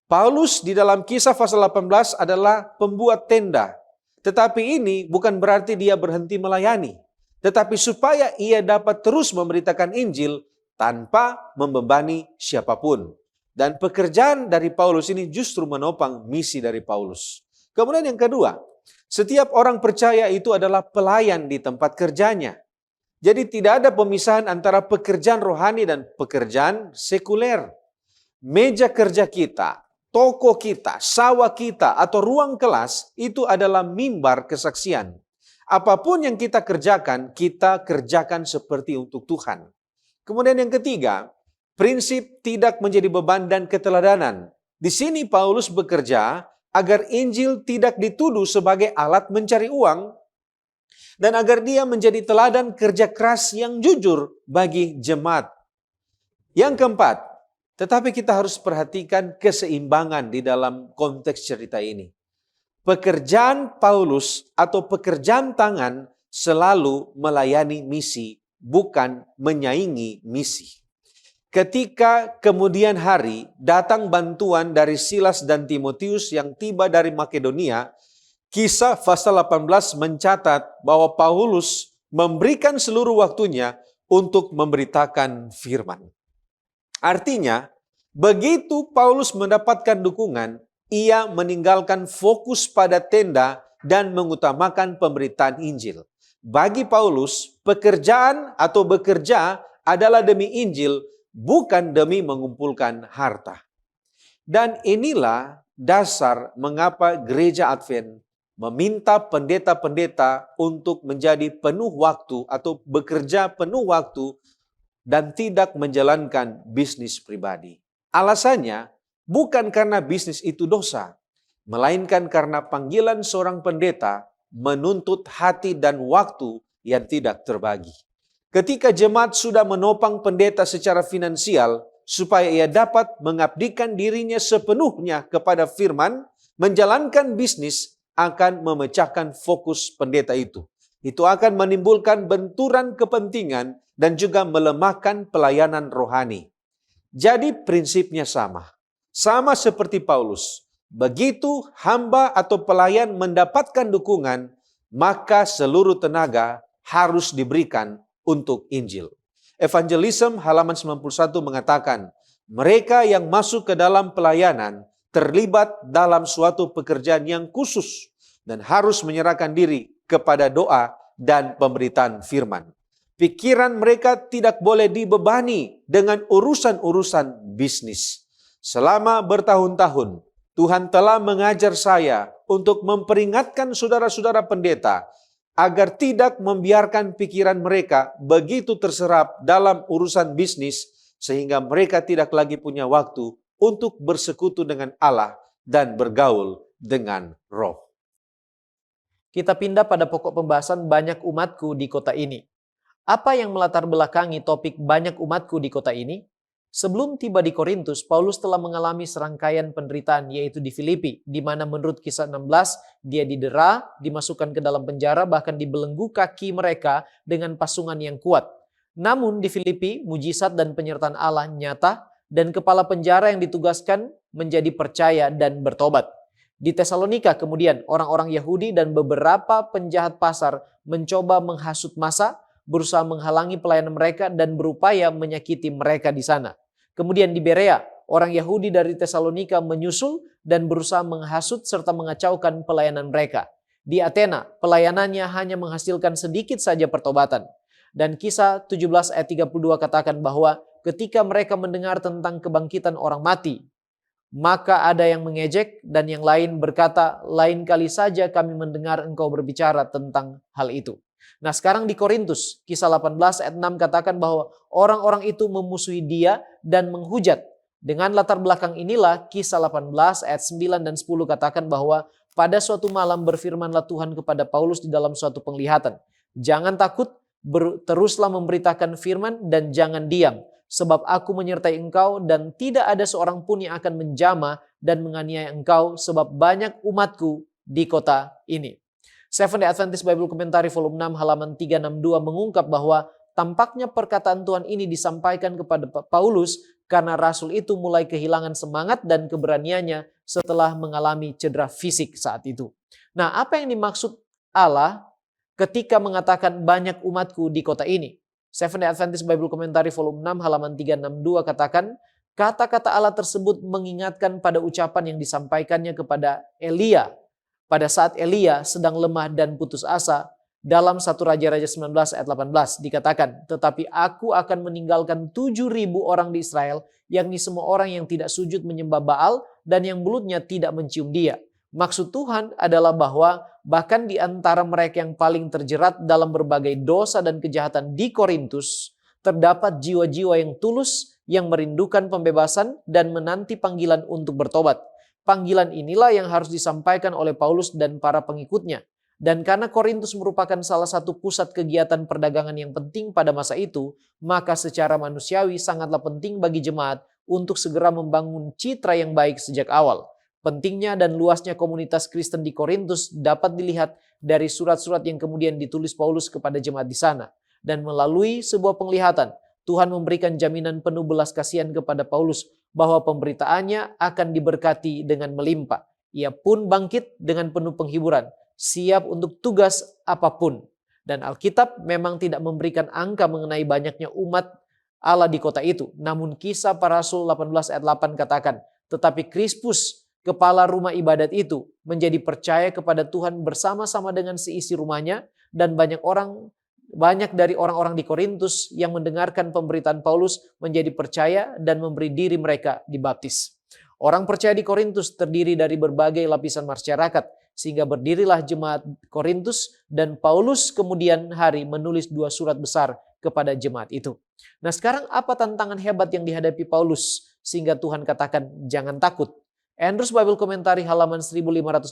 Paulus di dalam Kisah pasal 18 adalah pembuat tenda. Tetapi ini bukan berarti dia berhenti melayani. Tetapi supaya ia dapat terus memberitakan Injil tanpa membebani siapapun. Dan pekerjaan dari Paulus ini justru menopang misi dari Paulus. Kemudian yang kedua, setiap orang percaya itu adalah pelayan di tempat kerjanya. Jadi tidak ada pemisahan antara pekerjaan rohani dan pekerjaan sekuler. Meja kerja kita, toko kita, sawah kita, atau ruang kelas itu adalah mimbar kesaksian. Apapun yang kita kerjakan seperti untuk Tuhan. Kemudian yang ketiga, prinsip tidak menjadi beban dan keteladanan. Di sini Paulus bekerja agar Injil tidak dituduh sebagai alat mencari uang, dan agar dia menjadi teladan kerja keras yang jujur bagi jemaat. Yang keempat, tetapi kita harus perhatikan keseimbangan di dalam konteks cerita ini. Pekerjaan Paulus atau pekerjaan tangan selalu melayani misi, bukan menyaingi misi. Ketika kemudian hari datang bantuan dari Silas dan Timotius yang tiba dari Makedonia, Kisah pasal 18 mencatat bahwa Paulus memberikan seluruh waktunya untuk memberitakan firman. Artinya, begitu Paulus mendapatkan dukungan, ia meninggalkan fokus pada tenda dan mengutamakan pemberitaan Injil. Bagi Paulus, pekerjaan atau bekerja adalah demi Injil, bukan demi mengumpulkan harta. Dan inilah dasar mengapa gereja Advent meminta pendeta-pendeta untuk menjadi penuh waktu atau bekerja penuh waktu dan tidak menjalankan bisnis pribadi. Alasannya bukan karena bisnis itu dosa, melainkan karena panggilan seorang pendeta menuntut hati dan waktu yang tidak terbagi. Ketika jemaat sudah menopang pendeta secara finansial supaya ia dapat mengabdikan dirinya sepenuhnya kepada firman, menjalankan bisnis akan memecahkan fokus pendeta itu. Itu akan menimbulkan benturan kepentingan dan juga melemahkan pelayanan rohani. Jadi prinsipnya sama. Sama seperti Paulus. Begitu hamba atau pelayan mendapatkan dukungan, maka seluruh tenaga harus diberikan untuk Injil. Evangelism halaman 91 mengatakan, mereka yang masuk ke dalam pelayanan terlibat dalam suatu pekerjaan yang khusus dan harus menyerahkan diri kepada doa dan pemberitaan firman. Pikiran mereka tidak boleh dibebani dengan urusan-urusan bisnis. Selama bertahun-tahun, Tuhan telah mengajar saya untuk memperingatkan saudara-saudara pendeta agar tidak membiarkan pikiran mereka begitu terserap dalam urusan bisnis sehingga mereka tidak lagi punya waktu untuk bersekutu dengan Allah dan bergaul dengan Roh. Kita pindah pada pokok pembahasan banyak umatku di kota ini. Apa yang melatar belakangi topik banyak umatku di kota ini? Sebelum tiba di Korintus, Paulus telah mengalami serangkaian penderitaan, yaitu di Filipi, di mana menurut kisah 16, dia didera, dimasukkan ke dalam penjara, bahkan dibelenggu kaki mereka dengan pasungan yang kuat. Namun di Filipi, mujizat dan penyertaan Allah nyata, dan kepala penjara yang ditugaskan menjadi percaya dan bertobat. Di Tesalonika kemudian, orang-orang Yahudi dan beberapa penjahat pasar mencoba menghasut massa, berusaha menghalangi pelayanan mereka dan berupaya menyakiti mereka di sana. Kemudian di Berea, orang Yahudi dari Tesalonika menyusul dan berusaha menghasut serta mengacaukan pelayanan mereka. Di Athena, pelayanannya hanya menghasilkan sedikit saja pertobatan. Dan Kisah 17 ayat 32 katakan bahwa ketika mereka mendengar tentang kebangkitan orang mati, maka ada yang mengejek dan yang lain berkata, lain kali saja kami mendengar engkau berbicara tentang hal itu. Nah sekarang di Korintus, Kisah 18 ayat 6 katakan bahwa orang-orang itu memusuhi dia dan menghujat. Dengan latar belakang inilah Kisah 18 ayat 9 dan 10 katakan bahwa pada suatu malam berfirmanlah Tuhan kepada Paulus di dalam suatu penglihatan. Jangan takut, teruslah memberitakan firman dan jangan diam. Sebab aku menyertai engkau dan tidak ada seorang pun yang akan menjamah dan menganiaya engkau sebab banyak umatku di kota ini. Seventh-day Adventist Bible Commentary volume 6 halaman 362 mengungkap bahwa tampaknya perkataan Tuhan ini disampaikan kepada Paulus karena rasul itu mulai kehilangan semangat dan keberaniannya setelah mengalami cedera fisik saat itu. Nah, apa yang dimaksud Allah ketika mengatakan banyak umatku di kota ini? Seventh-day Adventist Bible Commentary volume 6 halaman 362 katakan, kata-kata Allah tersebut mengingatkan pada ucapan yang disampaikannya kepada Elia pada saat Elia sedang lemah dan putus asa. Dalam 1 Raja-Raja 19 ayat 18 dikatakan, tetapi aku akan meninggalkan 7.000 orang di Israel, yakni semua orang yang tidak sujud menyembah Baal dan yang mulutnya tidak mencium dia. Maksud Tuhan adalah bahwa bahkan di antara mereka yang paling terjerat dalam berbagai dosa dan kejahatan di Korintus, terdapat jiwa-jiwa yang tulus yang merindukan pembebasan dan menanti panggilan untuk bertobat. Panggilan inilah yang harus disampaikan oleh Paulus dan para pengikutnya. Dan karena Korintus merupakan salah satu pusat kegiatan perdagangan yang penting pada masa itu, maka secara manusiawi sangatlah penting bagi jemaat untuk segera membangun citra yang baik sejak awal. Pentingnya dan luasnya komunitas Kristen di Korintus dapat dilihat dari surat-surat yang kemudian ditulis Paulus kepada jemaat di sana. Dan melalui sebuah penglihatan, Tuhan memberikan jaminan penuh belas kasihan kepada Paulus bahwa pemberitaannya akan diberkati dengan melimpah. Ia pun bangkit dengan penuh penghiburan, siap untuk tugas apapun. Dan Alkitab memang tidak memberikan angka mengenai banyaknya umat Allah di kota itu. Namun Kisah Para Rasul 18 ayat 8 katakan, tetapi Krispus, kepala rumah ibadat itu, menjadi percaya kepada Tuhan bersama-sama dengan seisi rumahnya, dan banyak dari orang-orang di Korintus yang mendengarkan pemberitaan Paulus menjadi percaya dan memberi diri mereka dibaptis. Orang percaya di Korintus terdiri dari berbagai lapisan masyarakat, sehingga berdirilah jemaat Korintus dan Paulus kemudian hari menulis 2 surat besar kepada jemaat itu. Nah sekarang apa tantangan hebat yang dihadapi Paulus sehingga Tuhan katakan jangan takut? Andrews Bible Commentary halaman 1518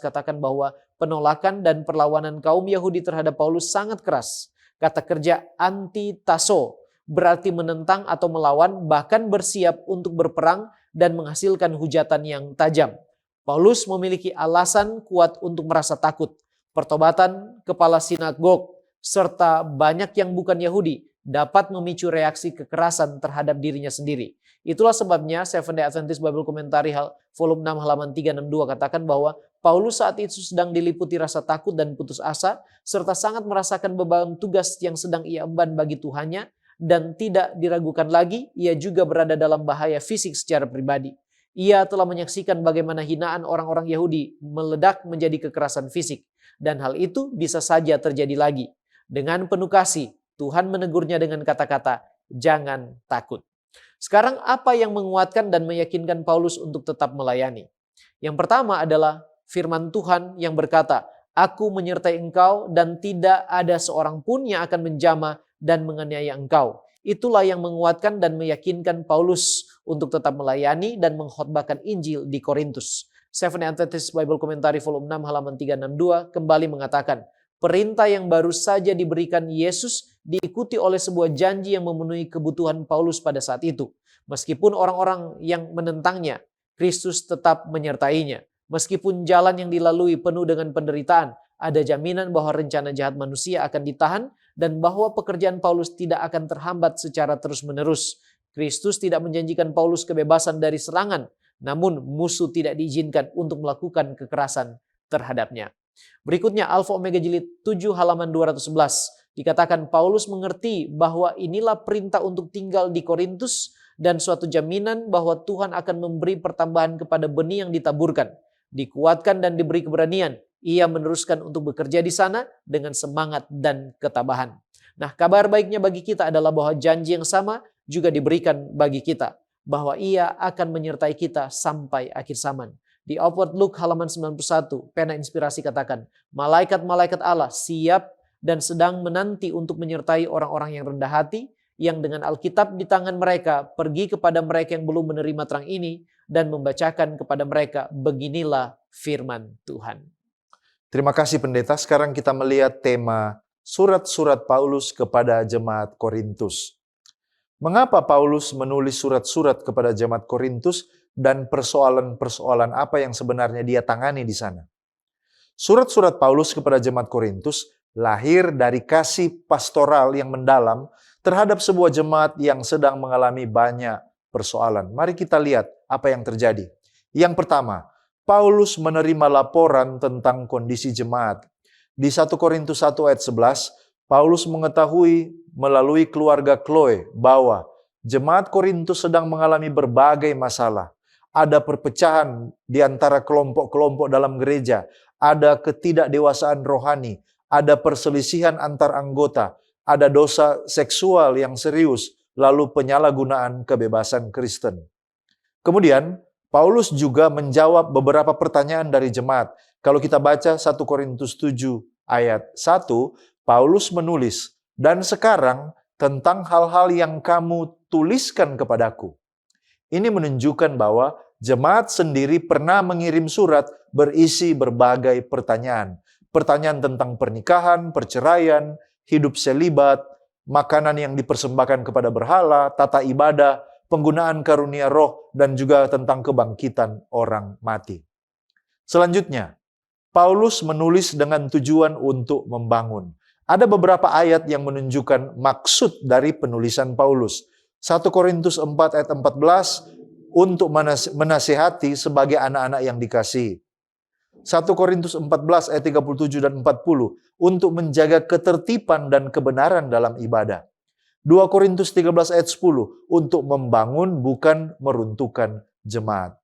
katakan bahwa penolakan dan perlawanan kaum Yahudi terhadap Paulus sangat keras. Kata kerja antitaso berarti menentang atau melawan, bahkan bersiap untuk berperang dan menghasilkan hujatan yang tajam. Paulus memiliki alasan kuat untuk merasa takut. Pertobatan kepala sinagog serta banyak yang bukan Yahudi dapat memicu reaksi kekerasan terhadap dirinya sendiri. Itulah sebabnya Seventh-day Adventist Bible Commentary volume 6 halaman 362 katakan bahwa Paulus saat itu sedang diliputi rasa takut dan putus asa, serta sangat merasakan beban tugas yang sedang ia emban bagi Tuhannya, dan tidak diragukan lagi, ia juga berada dalam bahaya fisik secara pribadi. Ia telah menyaksikan bagaimana hinaan orang-orang Yahudi meledak menjadi kekerasan fisik, dan hal itu bisa saja terjadi lagi. Dengan penuh kasih, Tuhan menegurnya dengan kata-kata, jangan takut. Sekarang apa yang menguatkan dan meyakinkan Paulus untuk tetap melayani? Yang pertama adalah firman Tuhan yang berkata, aku menyertai engkau dan tidak ada seorang pun yang akan menjamah dan menganiaya engkau. Itulah yang menguatkan dan meyakinkan Paulus untuk tetap melayani dan mengkhotbahkan Injil di Korintus. Seventh-day Adventist Bible Commentary volume 6 halaman 362 kembali mengatakan, perintah yang baru saja diberikan Yesus diikuti oleh sebuah janji yang memenuhi kebutuhan Paulus pada saat itu. Meskipun orang-orang yang menentangnya, Kristus tetap menyertainya. Meskipun jalan yang dilalui penuh dengan penderitaan, ada jaminan bahwa rencana jahat manusia akan ditahan dan bahwa pekerjaan Paulus tidak akan terhambat secara terus-menerus. Kristus tidak menjanjikan Paulus kebebasan dari serangan, namun musuh tidak diizinkan untuk melakukan kekerasan terhadapnya. Berikutnya Alfa Omega Jilid 7 halaman 211. Dikatakan Paulus mengerti bahwa inilah perintah untuk tinggal di Korintus dan suatu jaminan bahwa Tuhan akan memberi pertambahan kepada benih yang ditaburkan. Dikuatkan dan diberi keberanian, ia meneruskan untuk bekerja di sana dengan semangat dan ketabahan. Nah, kabar baiknya bagi kita adalah bahwa janji yang sama juga diberikan bagi kita, bahwa Ia akan menyertai kita sampai akhir zaman. Di Outward Look halaman 91, pena inspirasi katakan, malaikat-malaikat Allah siap dan sedang menanti untuk menyertai orang-orang yang rendah hati, yang dengan Alkitab di tangan mereka pergi kepada mereka yang belum menerima terang ini dan membacakan kepada mereka, beginilah firman Tuhan. Terima kasih pendeta. Sekarang kita melihat tema surat-surat Paulus kepada jemaat Korintus. Mengapa Paulus menulis surat-surat kepada jemaat Korintus dan persoalan-persoalan apa yang sebenarnya dia tangani di sana? Surat-surat Paulus kepada jemaat Korintus lahir dari kasih pastoral yang mendalam terhadap sebuah jemaat yang sedang mengalami banyak persoalan. Mari kita lihat apa yang terjadi. Yang pertama, Paulus menerima laporan tentang kondisi jemaat. Di 1 Korintus 1 ayat 11, Paulus mengetahui melalui keluarga Chloe bahwa jemaat Korintus sedang mengalami berbagai masalah. Ada perpecahan di antara kelompok-kelompok dalam gereja, ada ketidakdewasaan rohani, ada perselisihan antar anggota, ada dosa seksual yang serius, lalu penyalahgunaan kebebasan Kristen. Kemudian, Paulus juga menjawab beberapa pertanyaan dari jemaat. Kalau kita baca 1 Korintus 7 ayat 1, Paulus menulis, "Dan sekarang tentang hal-hal yang kamu tuliskan kepadaku." Ini menunjukkan bahwa jemaat sendiri pernah mengirim surat berisi berbagai pertanyaan. Pertanyaan tentang pernikahan, perceraian, hidup selibat, makanan yang dipersembahkan kepada berhala, tata ibadah, penggunaan karunia roh, dan juga tentang kebangkitan orang mati. Selanjutnya, Paulus menulis dengan tujuan untuk membangun. Ada beberapa ayat yang menunjukkan maksud dari penulisan Paulus. 1 Korintus 4 ayat 14, untuk menasihati sebagai anak-anak yang dikasihi. 1 Korintus 14 ayat 37 dan 40, untuk menjaga ketertiban dan kebenaran dalam ibadah. 2 Korintus 13 ayat 10, untuk membangun bukan meruntuhkan jemaat.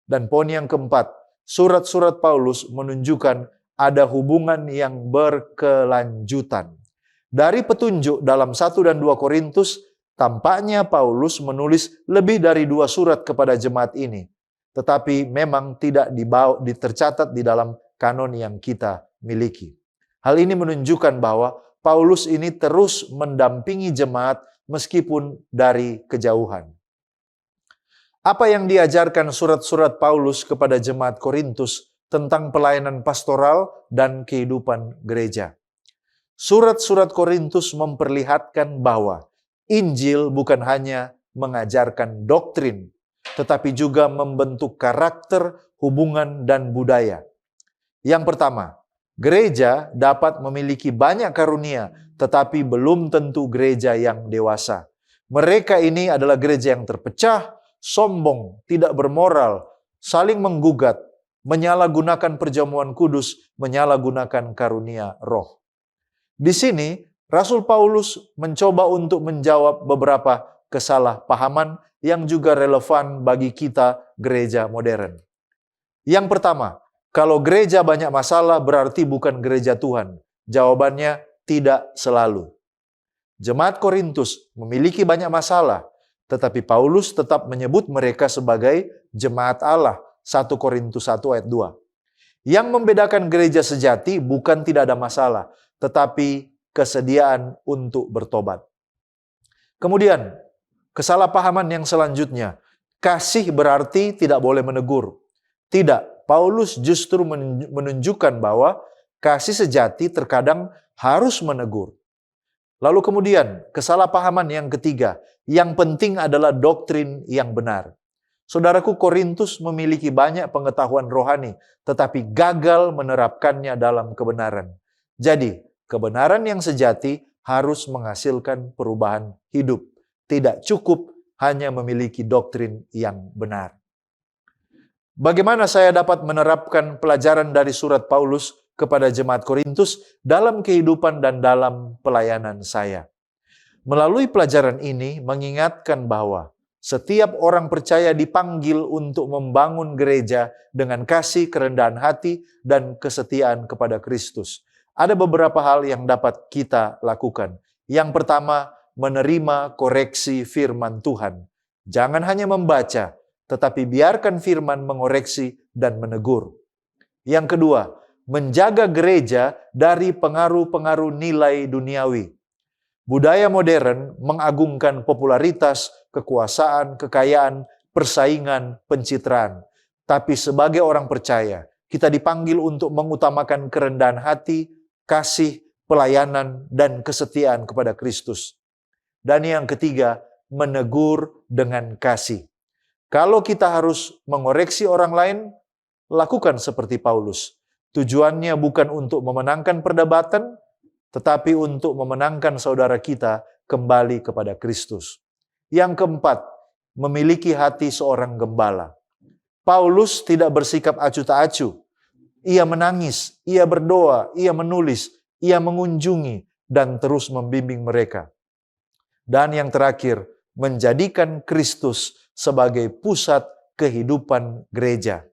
Dan poin yang keempat, surat-surat Paulus menunjukkan ada hubungan yang berkelanjutan. Dari petunjuk dalam 1 dan 2 Korintus, tampaknya Paulus menulis lebih dari 2 surat kepada jemaat ini. Tetapi memang tidak tercatat di dalam kanon yang kita miliki. Hal ini menunjukkan bahwa Paulus ini terus mendampingi jemaat meskipun dari kejauhan. Apa yang diajarkan surat-surat Paulus kepada jemaat Korintus tentang pelayanan pastoral dan kehidupan gereja? Surat-surat Korintus memperlihatkan bahwa Injil bukan hanya mengajarkan doktrin, tetapi juga membentuk karakter, hubungan, dan budaya. Yang pertama, gereja dapat memiliki banyak karunia, tetapi belum tentu gereja yang dewasa. Mereka ini adalah gereja yang terpecah, sombong, tidak bermoral, saling menggugat, menyalahgunakan perjamuan kudus, menyalahgunakan karunia roh. Di sini, Rasul Paulus mencoba untuk menjawab beberapa kesalahpahaman yang juga relevan bagi kita gereja modern. Yang pertama, kalau gereja banyak masalah berarti bukan gereja Tuhan. Jawabannya tidak selalu. Jemaat Korintus memiliki banyak masalah, tetapi Paulus tetap menyebut mereka sebagai jemaat Allah. 1 Korintus 1 ayat 2. Yang membedakan gereja sejati bukan tidak ada masalah, tetapi kesediaan untuk bertobat. Kemudian, kesalahpahaman yang selanjutnya, kasih berarti tidak boleh menegur. Tidak, Paulus justru menunjukkan bahwa kasih sejati terkadang harus menegur. Lalu kemudian, kesalahpahaman yang ketiga, yang penting adalah doktrin yang benar. Saudaraku, Korintus memiliki banyak pengetahuan rohani, tetapi gagal menerapkannya dalam kebenaran. Jadi, kebenaran yang sejati harus menghasilkan perubahan hidup. Tidak cukup hanya memiliki doktrin yang benar. Bagaimana saya dapat menerapkan pelajaran dari surat Paulus kepada jemaat Korintus dalam kehidupan dan dalam pelayanan saya? Melalui pelajaran ini mengingatkan bahwa setiap orang percaya dipanggil untuk membangun gereja dengan kasih, kerendahan hati, dan kesetiaan kepada Kristus. Ada beberapa hal yang dapat kita lakukan. Yang pertama, menerima koreksi firman Tuhan. Jangan hanya membaca, tetapi biarkan firman mengoreksi dan menegur. Yang kedua, menjaga gereja dari pengaruh-pengaruh nilai duniawi. Budaya modern mengagungkan popularitas, kekuasaan, kekayaan, persaingan, pencitraan. Tapi sebagai orang percaya, kita dipanggil untuk mengutamakan kerendahan hati, kasih, pelayanan, dan kesetiaan kepada Kristus. Dan yang ketiga, menegur dengan kasih. Kalau kita harus mengoreksi orang lain, lakukan seperti Paulus. Tujuannya bukan untuk memenangkan perdebatan, tetapi untuk memenangkan saudara kita kembali kepada Kristus. Yang keempat, memiliki hati seorang gembala. Paulus tidak bersikap acuh tak acuh. Ia menangis, ia berdoa, ia menulis, ia mengunjungi, dan terus membimbing mereka. Dan yang terakhir, menjadikan Kristus sebagai pusat kehidupan gereja.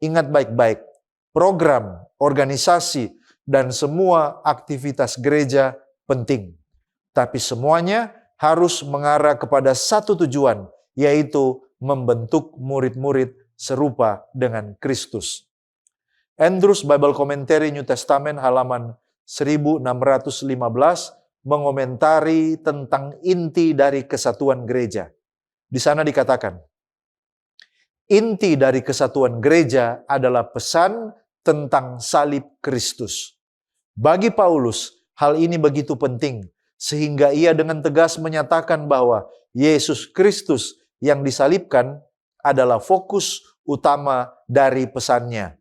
Ingat baik-baik, program, organisasi, dan semua aktivitas gereja penting. Tapi semuanya harus mengarah kepada satu tujuan, yaitu membentuk murid-murid serupa dengan Kristus. Andrews Bible Commentary New Testament halaman 1615 mengomentari tentang inti dari kesatuan gereja. Di sana dikatakan, inti dari kesatuan gereja adalah pesan tentang salib Kristus. Bagi Paulus, hal ini begitu penting, sehingga ia dengan tegas menyatakan bahwa Yesus Kristus yang disalibkan adalah fokus utama dari pesannya.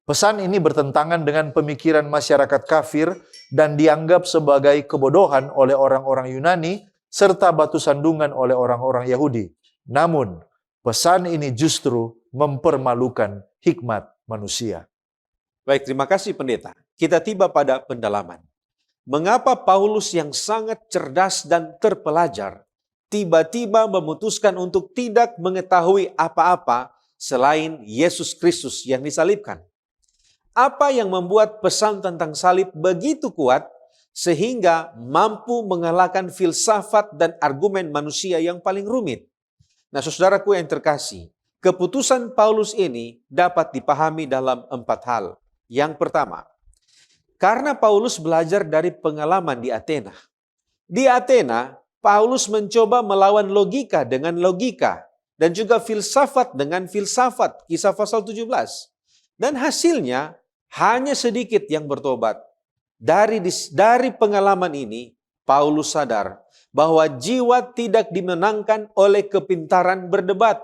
Pesan ini bertentangan dengan pemikiran masyarakat kafir dan dianggap sebagai kebodohan oleh orang-orang Yunani serta batu sandungan oleh orang-orang Yahudi. Namun, pesan ini justru mempermalukan hikmat manusia. Baik, terima kasih pendeta. Kita tiba pada pendalaman. Mengapa Paulus yang sangat cerdas dan terpelajar tiba-tiba memutuskan untuk tidak mengetahui apa-apa selain Yesus Kristus yang disalibkan? Apa yang membuat pesan tentang salib begitu kuat sehingga mampu mengalahkan filsafat dan argumen manusia yang paling rumit? Nah, saudaraku yang terkasih, keputusan Paulus ini dapat dipahami dalam 4 hal. Yang pertama, karena Paulus belajar dari pengalaman di Athena. Di Athena, Paulus mencoba melawan logika dengan logika dan juga filsafat dengan filsafat, Kisah pasal 17. Dan hasilnya hanya sedikit yang bertobat. Dari pengalaman ini, Paulus sadar bahwa jiwa tidak dimenangkan oleh kepintaran berdebat.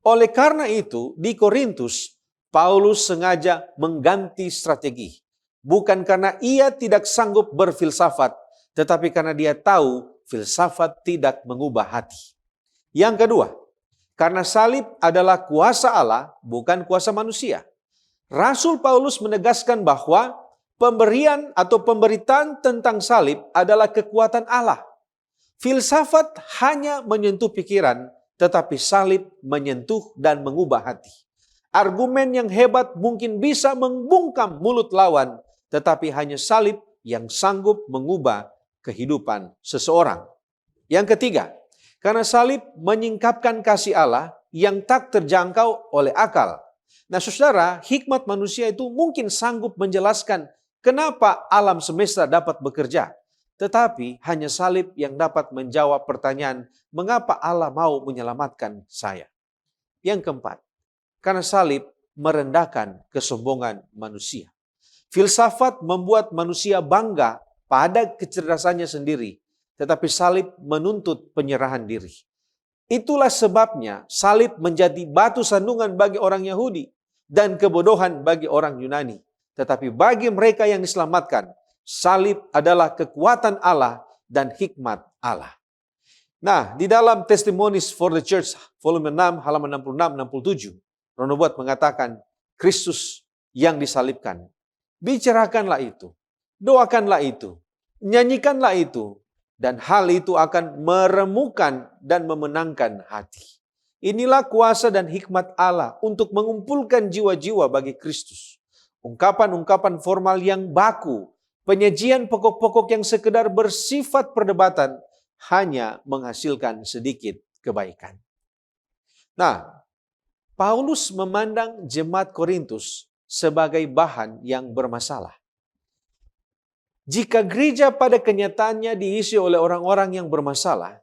Oleh karena itu, di Korintus, Paulus sengaja mengganti strategi. Bukan karena ia tidak sanggup berfilsafat, tetapi karena dia tahu filsafat tidak mengubah hati. Yang kedua, karena salib adalah kuasa Allah, bukan kuasa manusia. Rasul Paulus menegaskan bahwa pemberian atau pemberitaan tentang salib adalah kekuatan Allah. Filsafat hanya menyentuh pikiran, tetapi salib menyentuh dan mengubah hati. Argumen yang hebat mungkin bisa membungkam mulut lawan, tetapi hanya salib yang sanggup mengubah kehidupan seseorang. Yang ketiga, karena salib menyingkapkan kasih Allah yang tak terjangkau oleh akal. Nah, saudara, hikmat manusia itu mungkin sanggup menjelaskan kenapa alam semesta dapat bekerja. Tetapi hanya salib yang dapat menjawab pertanyaan, mengapa Allah mau menyelamatkan saya? Yang keempat, karena salib merendahkan kesombongan manusia. Filsafat membuat manusia bangga pada kecerdasannya sendiri, tetapi salib menuntut penyerahan diri. Itulah sebabnya salib menjadi batu sandungan bagi orang Yahudi dan kebodohan bagi orang Yunani. Tetapi bagi mereka yang diselamatkan, salib adalah kekuatan Allah dan hikmat Allah. Nah, di dalam Testimonies for the Church, volume 6, halaman 66-67, Roh Nubuat mengatakan, Kristus yang disalibkan. Bicarakanlah itu, doakanlah itu, nyanyikanlah itu, dan hal itu akan meremukan dan memenangkan hati. Inilah kuasa dan hikmat Allah untuk mengumpulkan jiwa-jiwa bagi Kristus. Ungkapan-ungkapan formal yang baku Penyajian pokok-pokok yang sekedar bersifat perdebatan hanya menghasilkan sedikit kebaikan. Nah, Paulus memandang jemaat Korintus sebagai bahan yang bermasalah. Jika gereja pada kenyataannya diisi oleh orang-orang yang bermasalah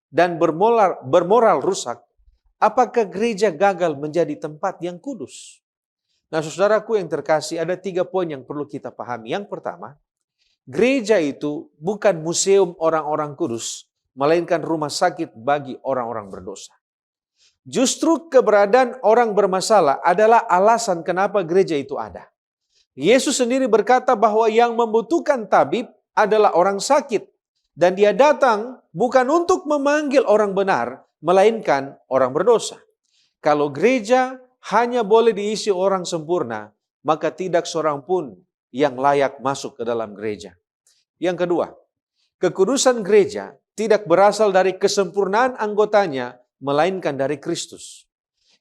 dan bermoral rusak, apakah gereja gagal menjadi tempat yang kudus? Nah, saudaraku yang terkasih, ada 3 poin yang perlu kita pahami. Yang pertama, gereja itu bukan museum orang-orang kudus, melainkan rumah sakit bagi orang-orang berdosa. Justru keberadaan orang bermasalah adalah alasan kenapa gereja itu ada. Yesus sendiri berkata bahwa yang membutuhkan tabib adalah orang sakit. Dan dia datang bukan untuk memanggil orang benar, melainkan orang berdosa. Kalau gereja hanya boleh diisi orang sempurna, maka tidak seorang pun yang layak masuk ke dalam gereja. Yang kedua, kekudusan gereja tidak berasal dari kesempurnaan anggotanya, melainkan dari Kristus.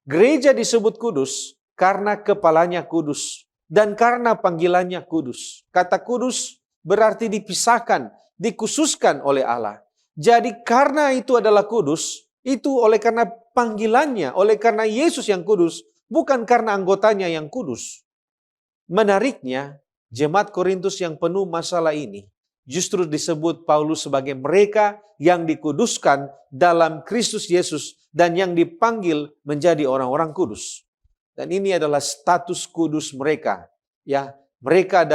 Gereja disebut kudus karena kepalanya kudus dan karena panggilannya kudus. Kata kudus berarti dipisahkan, dikhususkan oleh Allah. Jadi karena itu adalah kudus, itu oleh karena panggilannya, oleh karena Yesus yang kudus, bukan karena anggotanya yang kudus. Menariknya, jemaat Korintus yang penuh masalah ini justru disebut Paulus sebagai mereka yang dikuduskan dalam Kristus Yesus dan yang dipanggil menjadi orang-orang kudus. Dan ini adalah status kudus mereka. Ya, mereka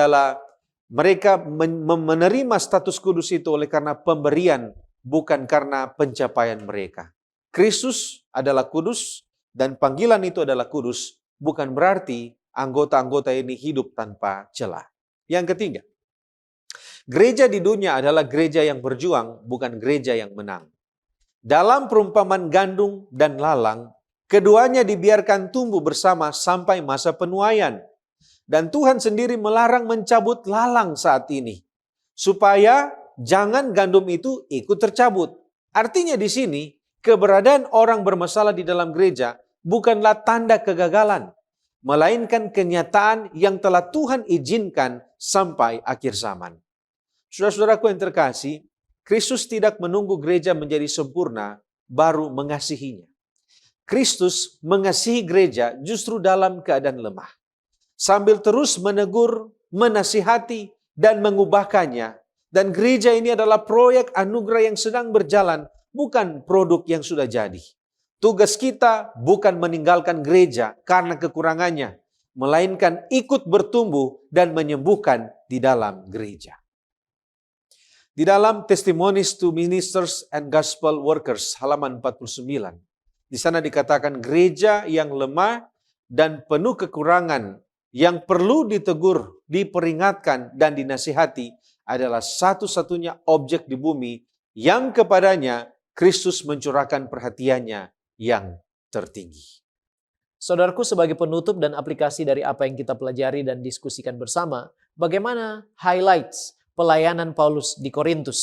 menerima status kudus itu oleh karena pemberian, bukan karena pencapaian mereka. Kristus adalah kudus dan panggilan itu adalah kudus, bukan berarti anggota-anggota ini hidup tanpa celah. Yang ketiga, gereja di dunia adalah gereja yang berjuang, bukan gereja yang menang. Dalam perumpamaan gandum dan lalang, keduanya dibiarkan tumbuh bersama sampai masa penuaian. Dan Tuhan sendiri melarang mencabut lalang saat ini, supaya jangan gandum itu ikut tercabut. Artinya di sini, keberadaan orang bermasalah di dalam gereja bukanlah tanda kegagalan, melainkan kenyataan yang telah Tuhan izinkan sampai akhir zaman. Saudara-saudaraku yang terkasih, Kristus tidak menunggu gereja menjadi sempurna baru mengasihinya. Kristus mengasihi gereja justru dalam keadaan lemah, sambil terus menegur, menasihati, dan mengubahkannya. Dan gereja ini adalah proyek anugerah yang sedang berjalan, bukan produk yang sudah jadi. Tugas kita bukan meninggalkan gereja karena kekurangannya, melainkan ikut bertumbuh dan menyembuhkan di dalam gereja. Di dalam Testimonies to Ministers and Gospel Workers, halaman 49, di sana dikatakan gereja yang lemah dan penuh kekurangan yang perlu ditegur, diperingatkan, dan dinasihati adalah satu-satunya objek di bumi yang kepadanya Kristus mencurahkan perhatiannya yang tertinggi. Saudaraku, sebagai penutup dan aplikasi dari apa yang kita pelajari dan diskusikan bersama, bagaimana highlights pelayanan Paulus di Korintus?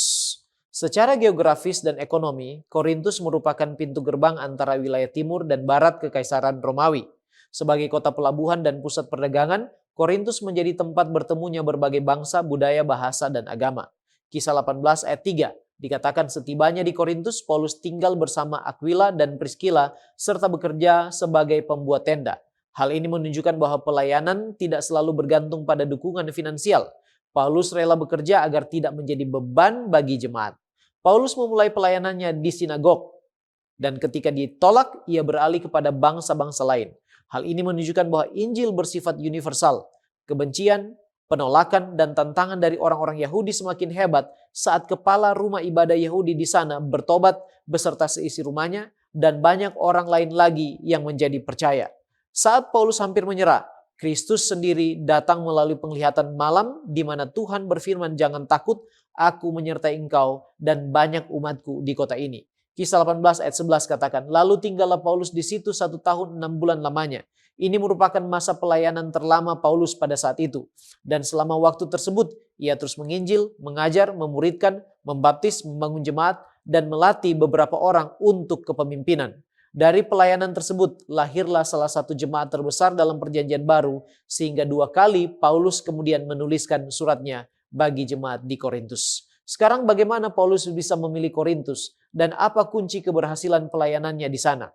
Secara geografis dan ekonomi, Korintus merupakan pintu gerbang antara wilayah timur dan barat Kekaisaran Romawi. Sebagai kota pelabuhan dan pusat perdagangan, Korintus menjadi tempat bertemunya berbagai bangsa, budaya, bahasa, dan agama. Kisah 18 ayat 3 dikatakan setibanya di Korintus, Paulus tinggal bersama Aquila dan Priscilla serta bekerja sebagai pembuat tenda. Hal ini menunjukkan bahwa pelayanan tidak selalu bergantung pada dukungan finansial. Paulus rela bekerja agar tidak menjadi beban bagi jemaat. Paulus memulai pelayanannya di sinagog, dan ketika ditolak, ia beralih kepada bangsa-bangsa lain. Hal ini menunjukkan bahwa Injil bersifat universal. Kebencian, penolakan, dan tantangan dari orang-orang Yahudi semakin hebat saat kepala rumah ibadah Yahudi di sana bertobat beserta seisi rumahnya, dan banyak orang lain lagi yang menjadi percaya. Saat Paulus hampir menyerah, Kristus sendiri datang melalui penglihatan malam di mana Tuhan berfirman, "Jangan takut, aku menyertai engkau dan banyak umatku di kota ini." Kisah 18 ayat 11 katakan, lalu tinggallah Paulus di situ 1 tahun 6 bulan lamanya. Ini merupakan masa pelayanan terlama Paulus pada saat itu. Dan selama waktu tersebut, ia terus menginjil, mengajar, memuridkan, membaptis, membangun jemaat, dan melatih beberapa orang untuk kepemimpinan. Dari pelayanan tersebut, lahirlah salah satu jemaat terbesar dalam Perjanjian Baru, sehingga 2 kali Paulus kemudian menuliskan suratnya bagi jemaat di Korintus. Sekarang bagaimana Paulus bisa memilih Korintus dan apa kunci keberhasilan pelayanannya di sana?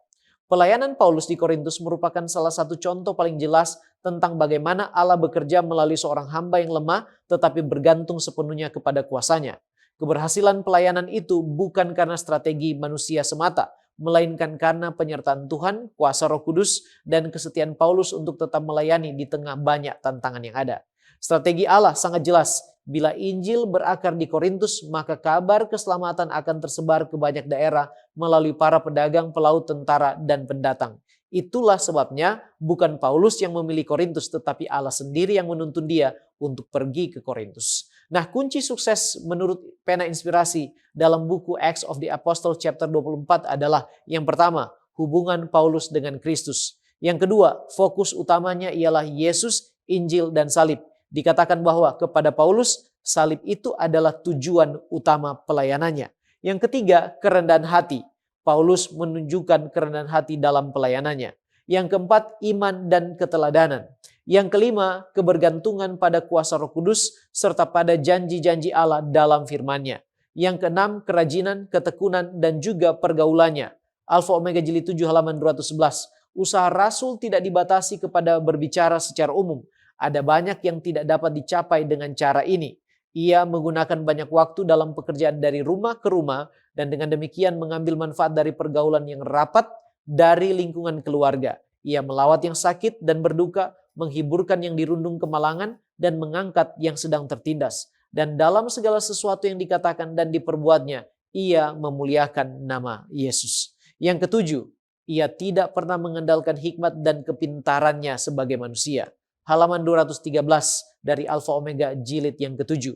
Pelayanan Paulus di Korintus merupakan salah satu contoh paling jelas tentang bagaimana Allah bekerja melalui seorang hamba yang lemah tetapi bergantung sepenuhnya kepada kuasanya. Keberhasilan pelayanan itu bukan karena strategi manusia semata, melainkan karena penyertaan Tuhan, kuasa Roh Kudus, dan kesetiaan Paulus untuk tetap melayani di tengah banyak tantangan yang ada. Strategi Allah sangat jelas. Bila Injil berakar di Korintus, maka kabar keselamatan akan tersebar ke banyak daerah melalui para pedagang, pelaut, tentara, dan pendatang. Itulah sebabnya bukan Paulus yang memilih Korintus, tetapi Allah sendiri yang menuntun dia untuk pergi ke Korintus. Nah, kunci sukses menurut pena inspirasi dalam buku Acts of the Apostle chapter 24 adalah yang pertama, hubungan Paulus dengan Kristus. Yang kedua, fokus utamanya ialah Yesus, Injil, dan salib. Dikatakan bahwa kepada Paulus, salib itu adalah tujuan utama pelayanannya. Yang ketiga, kerendahan hati. Paulus menunjukkan kerendahan hati dalam pelayanannya. Yang keempat, iman dan keteladanan. Yang kelima, kebergantungan pada kuasa Roh Kudus serta pada janji-janji Allah dalam firman-Nya. Yang keenam, kerajinan, ketekunan, dan juga pergaulannya. Alfa Omega Jilid 7 halaman 211. Usaha Rasul tidak dibatasi kepada berbicara secara umum. Ada banyak yang tidak dapat dicapai dengan cara ini. Ia menggunakan banyak waktu dalam pekerjaan dari rumah ke rumah dan dengan demikian mengambil manfaat dari pergaulan yang rapat dari lingkungan keluarga. Ia melawat yang sakit dan berduka, menghiburkan yang dirundung kemalangan, dan mengangkat yang sedang tertindas. Dan dalam segala sesuatu yang dikatakan dan diperbuatnya, ia memuliakan nama Yesus. Yang ketujuh, ia tidak pernah mengandalkan hikmat dan kepintarannya sebagai manusia. Halaman 213 dari Alfa Omega Jilid yang ketujuh.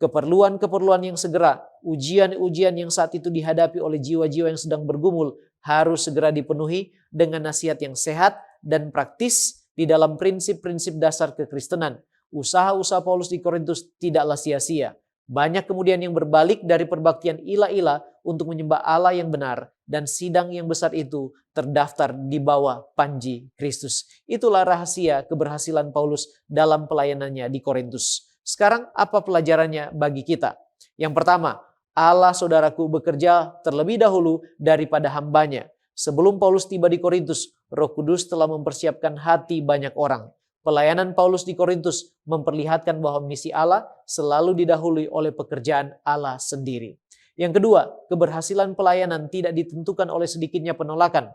Keperluan-keperluan yang segera, ujian-ujian yang saat itu dihadapi oleh jiwa-jiwa yang sedang bergumul harus segera dipenuhi dengan nasihat yang sehat dan praktis di dalam prinsip-prinsip dasar kekristenan. Usaha-usaha Paulus di Korintus tidaklah sia-sia. Banyak kemudian yang berbalik dari perbaktian ilah-ilah untuk menyembah Allah yang benar, dan sidang yang besar itu terdaftar di bawah panji Kristus. Itulah rahasia keberhasilan Paulus dalam pelayanannya di Korintus. Sekarang apa pelajarannya bagi kita? Yang pertama, Allah saudaraku bekerja terlebih dahulu daripada hambanya. Sebelum Paulus tiba di Korintus, Roh Kudus telah mempersiapkan hati banyak orang. Pelayanan Paulus di Korintus memperlihatkan bahwa misi Allah selalu didahului oleh pekerjaan Allah sendiri. Yang kedua, keberhasilan pelayanan tidak ditentukan oleh sedikitnya penolakan,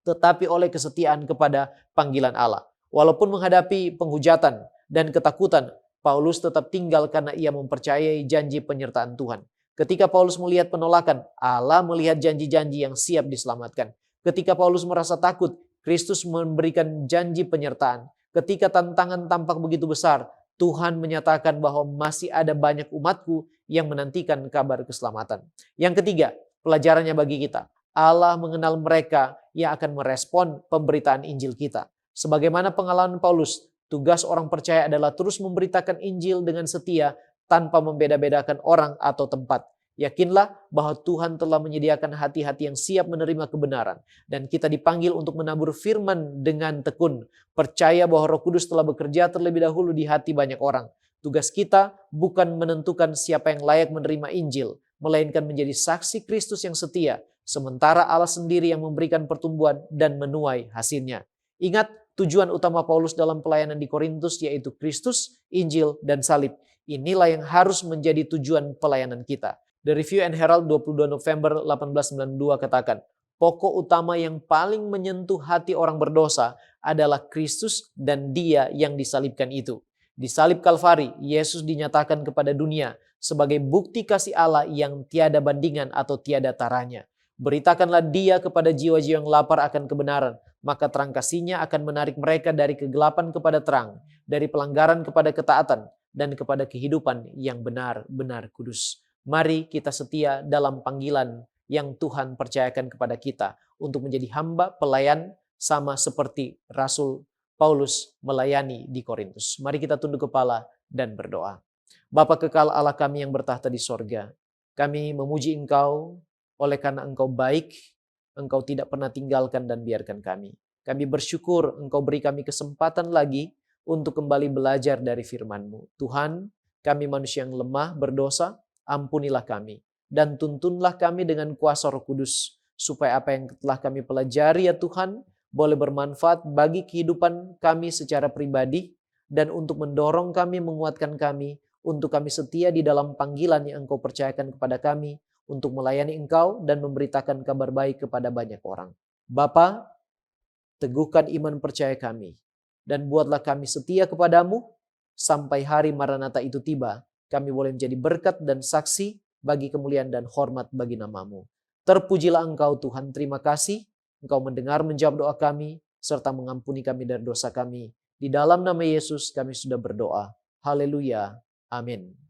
tetapi oleh kesetiaan kepada panggilan Allah. Walaupun menghadapi penghujatan dan ketakutan, Paulus tetap tinggal karena ia mempercayai janji penyertaan Tuhan. Ketika Paulus melihat penolakan, Allah melihat janji-janji yang siap diselamatkan. Ketika Paulus merasa takut, Kristus memberikan janji penyertaan. Ketika tantangan tampak begitu besar, Tuhan menyatakan bahwa masih ada banyak umatku yang menantikan kabar keselamatan. Yang ketiga, pelajarannya bagi kita. Allah mengenal mereka yang akan merespon pemberitaan Injil kita. Sebagaimana pengalaman Paulus, tugas orang percaya adalah terus memberitakan Injil dengan setia tanpa membeda-bedakan orang atau tempat. Yakinlah bahwa Tuhan telah menyediakan hati-hati yang siap menerima kebenaran. Dan kita dipanggil untuk menabur firman dengan tekun. Percaya bahwa Roh Kudus telah bekerja terlebih dahulu di hati banyak orang. Tugas kita bukan menentukan siapa yang layak menerima Injil, melainkan menjadi saksi Kristus yang setia. Sementara Allah sendiri yang memberikan pertumbuhan dan menuai hasilnya. Ingat, tujuan utama Paulus dalam pelayanan di Korintus yaitu Kristus, Injil, dan salib. Inilah yang harus menjadi tujuan pelayanan kita. The Review and Herald 22 November 1892 katakan, pokok utama yang paling menyentuh hati orang berdosa adalah Kristus dan Dia yang disalibkan itu. Di salib Kalvari, Yesus dinyatakan kepada dunia sebagai bukti kasih Allah yang tiada bandingan atau tiada taranya. Beritakanlah Dia kepada jiwa-jiwa yang lapar akan kebenaran, maka terang kasih-Nya akan menarik mereka dari kegelapan kepada terang, dari pelanggaran kepada ketaatan, dan kepada kehidupan yang benar-benar kudus. Mari kita setia dalam panggilan yang Tuhan percayakan kepada kita untuk menjadi hamba pelayan sama seperti Rasul Paulus melayani di Korintus. Mari kita tunduk kepala dan berdoa. Bapa kekal Allah kami yang bertahta di sorga, kami memuji Engkau oleh karena Engkau baik, Engkau tidak pernah tinggalkan dan biarkan kami. Kami bersyukur Engkau beri kami kesempatan lagi untuk kembali belajar dari firman-Mu. Tuhan, Kami manusia yang lemah, berdosa, ampunilah kami. Dan tuntunlah kami dengan kuasa Roh Kudus, supaya apa yang telah kami pelajari ya Tuhan, boleh bermanfaat bagi kehidupan kami secara pribadi, dan untuk mendorong kami, menguatkan kami, untuk kami setia di dalam panggilan yang Engkau percayakan kepada kami, untuk melayani Engkau dan memberitakan kabar baik kepada banyak orang. Bapa, teguhkan iman percaya kami, dan buatlah kami setia kepadamu, sampai hari Maranatha itu tiba, kami boleh menjadi berkat dan saksi bagi kemuliaan dan hormat bagi nama-Mu. Terpujilah Engkau Tuhan, terima kasih, Engkau mendengar menjawab doa kami, serta mengampuni kami dari dosa kami. Di dalam nama Yesus kami sudah berdoa. Haleluya. Amin.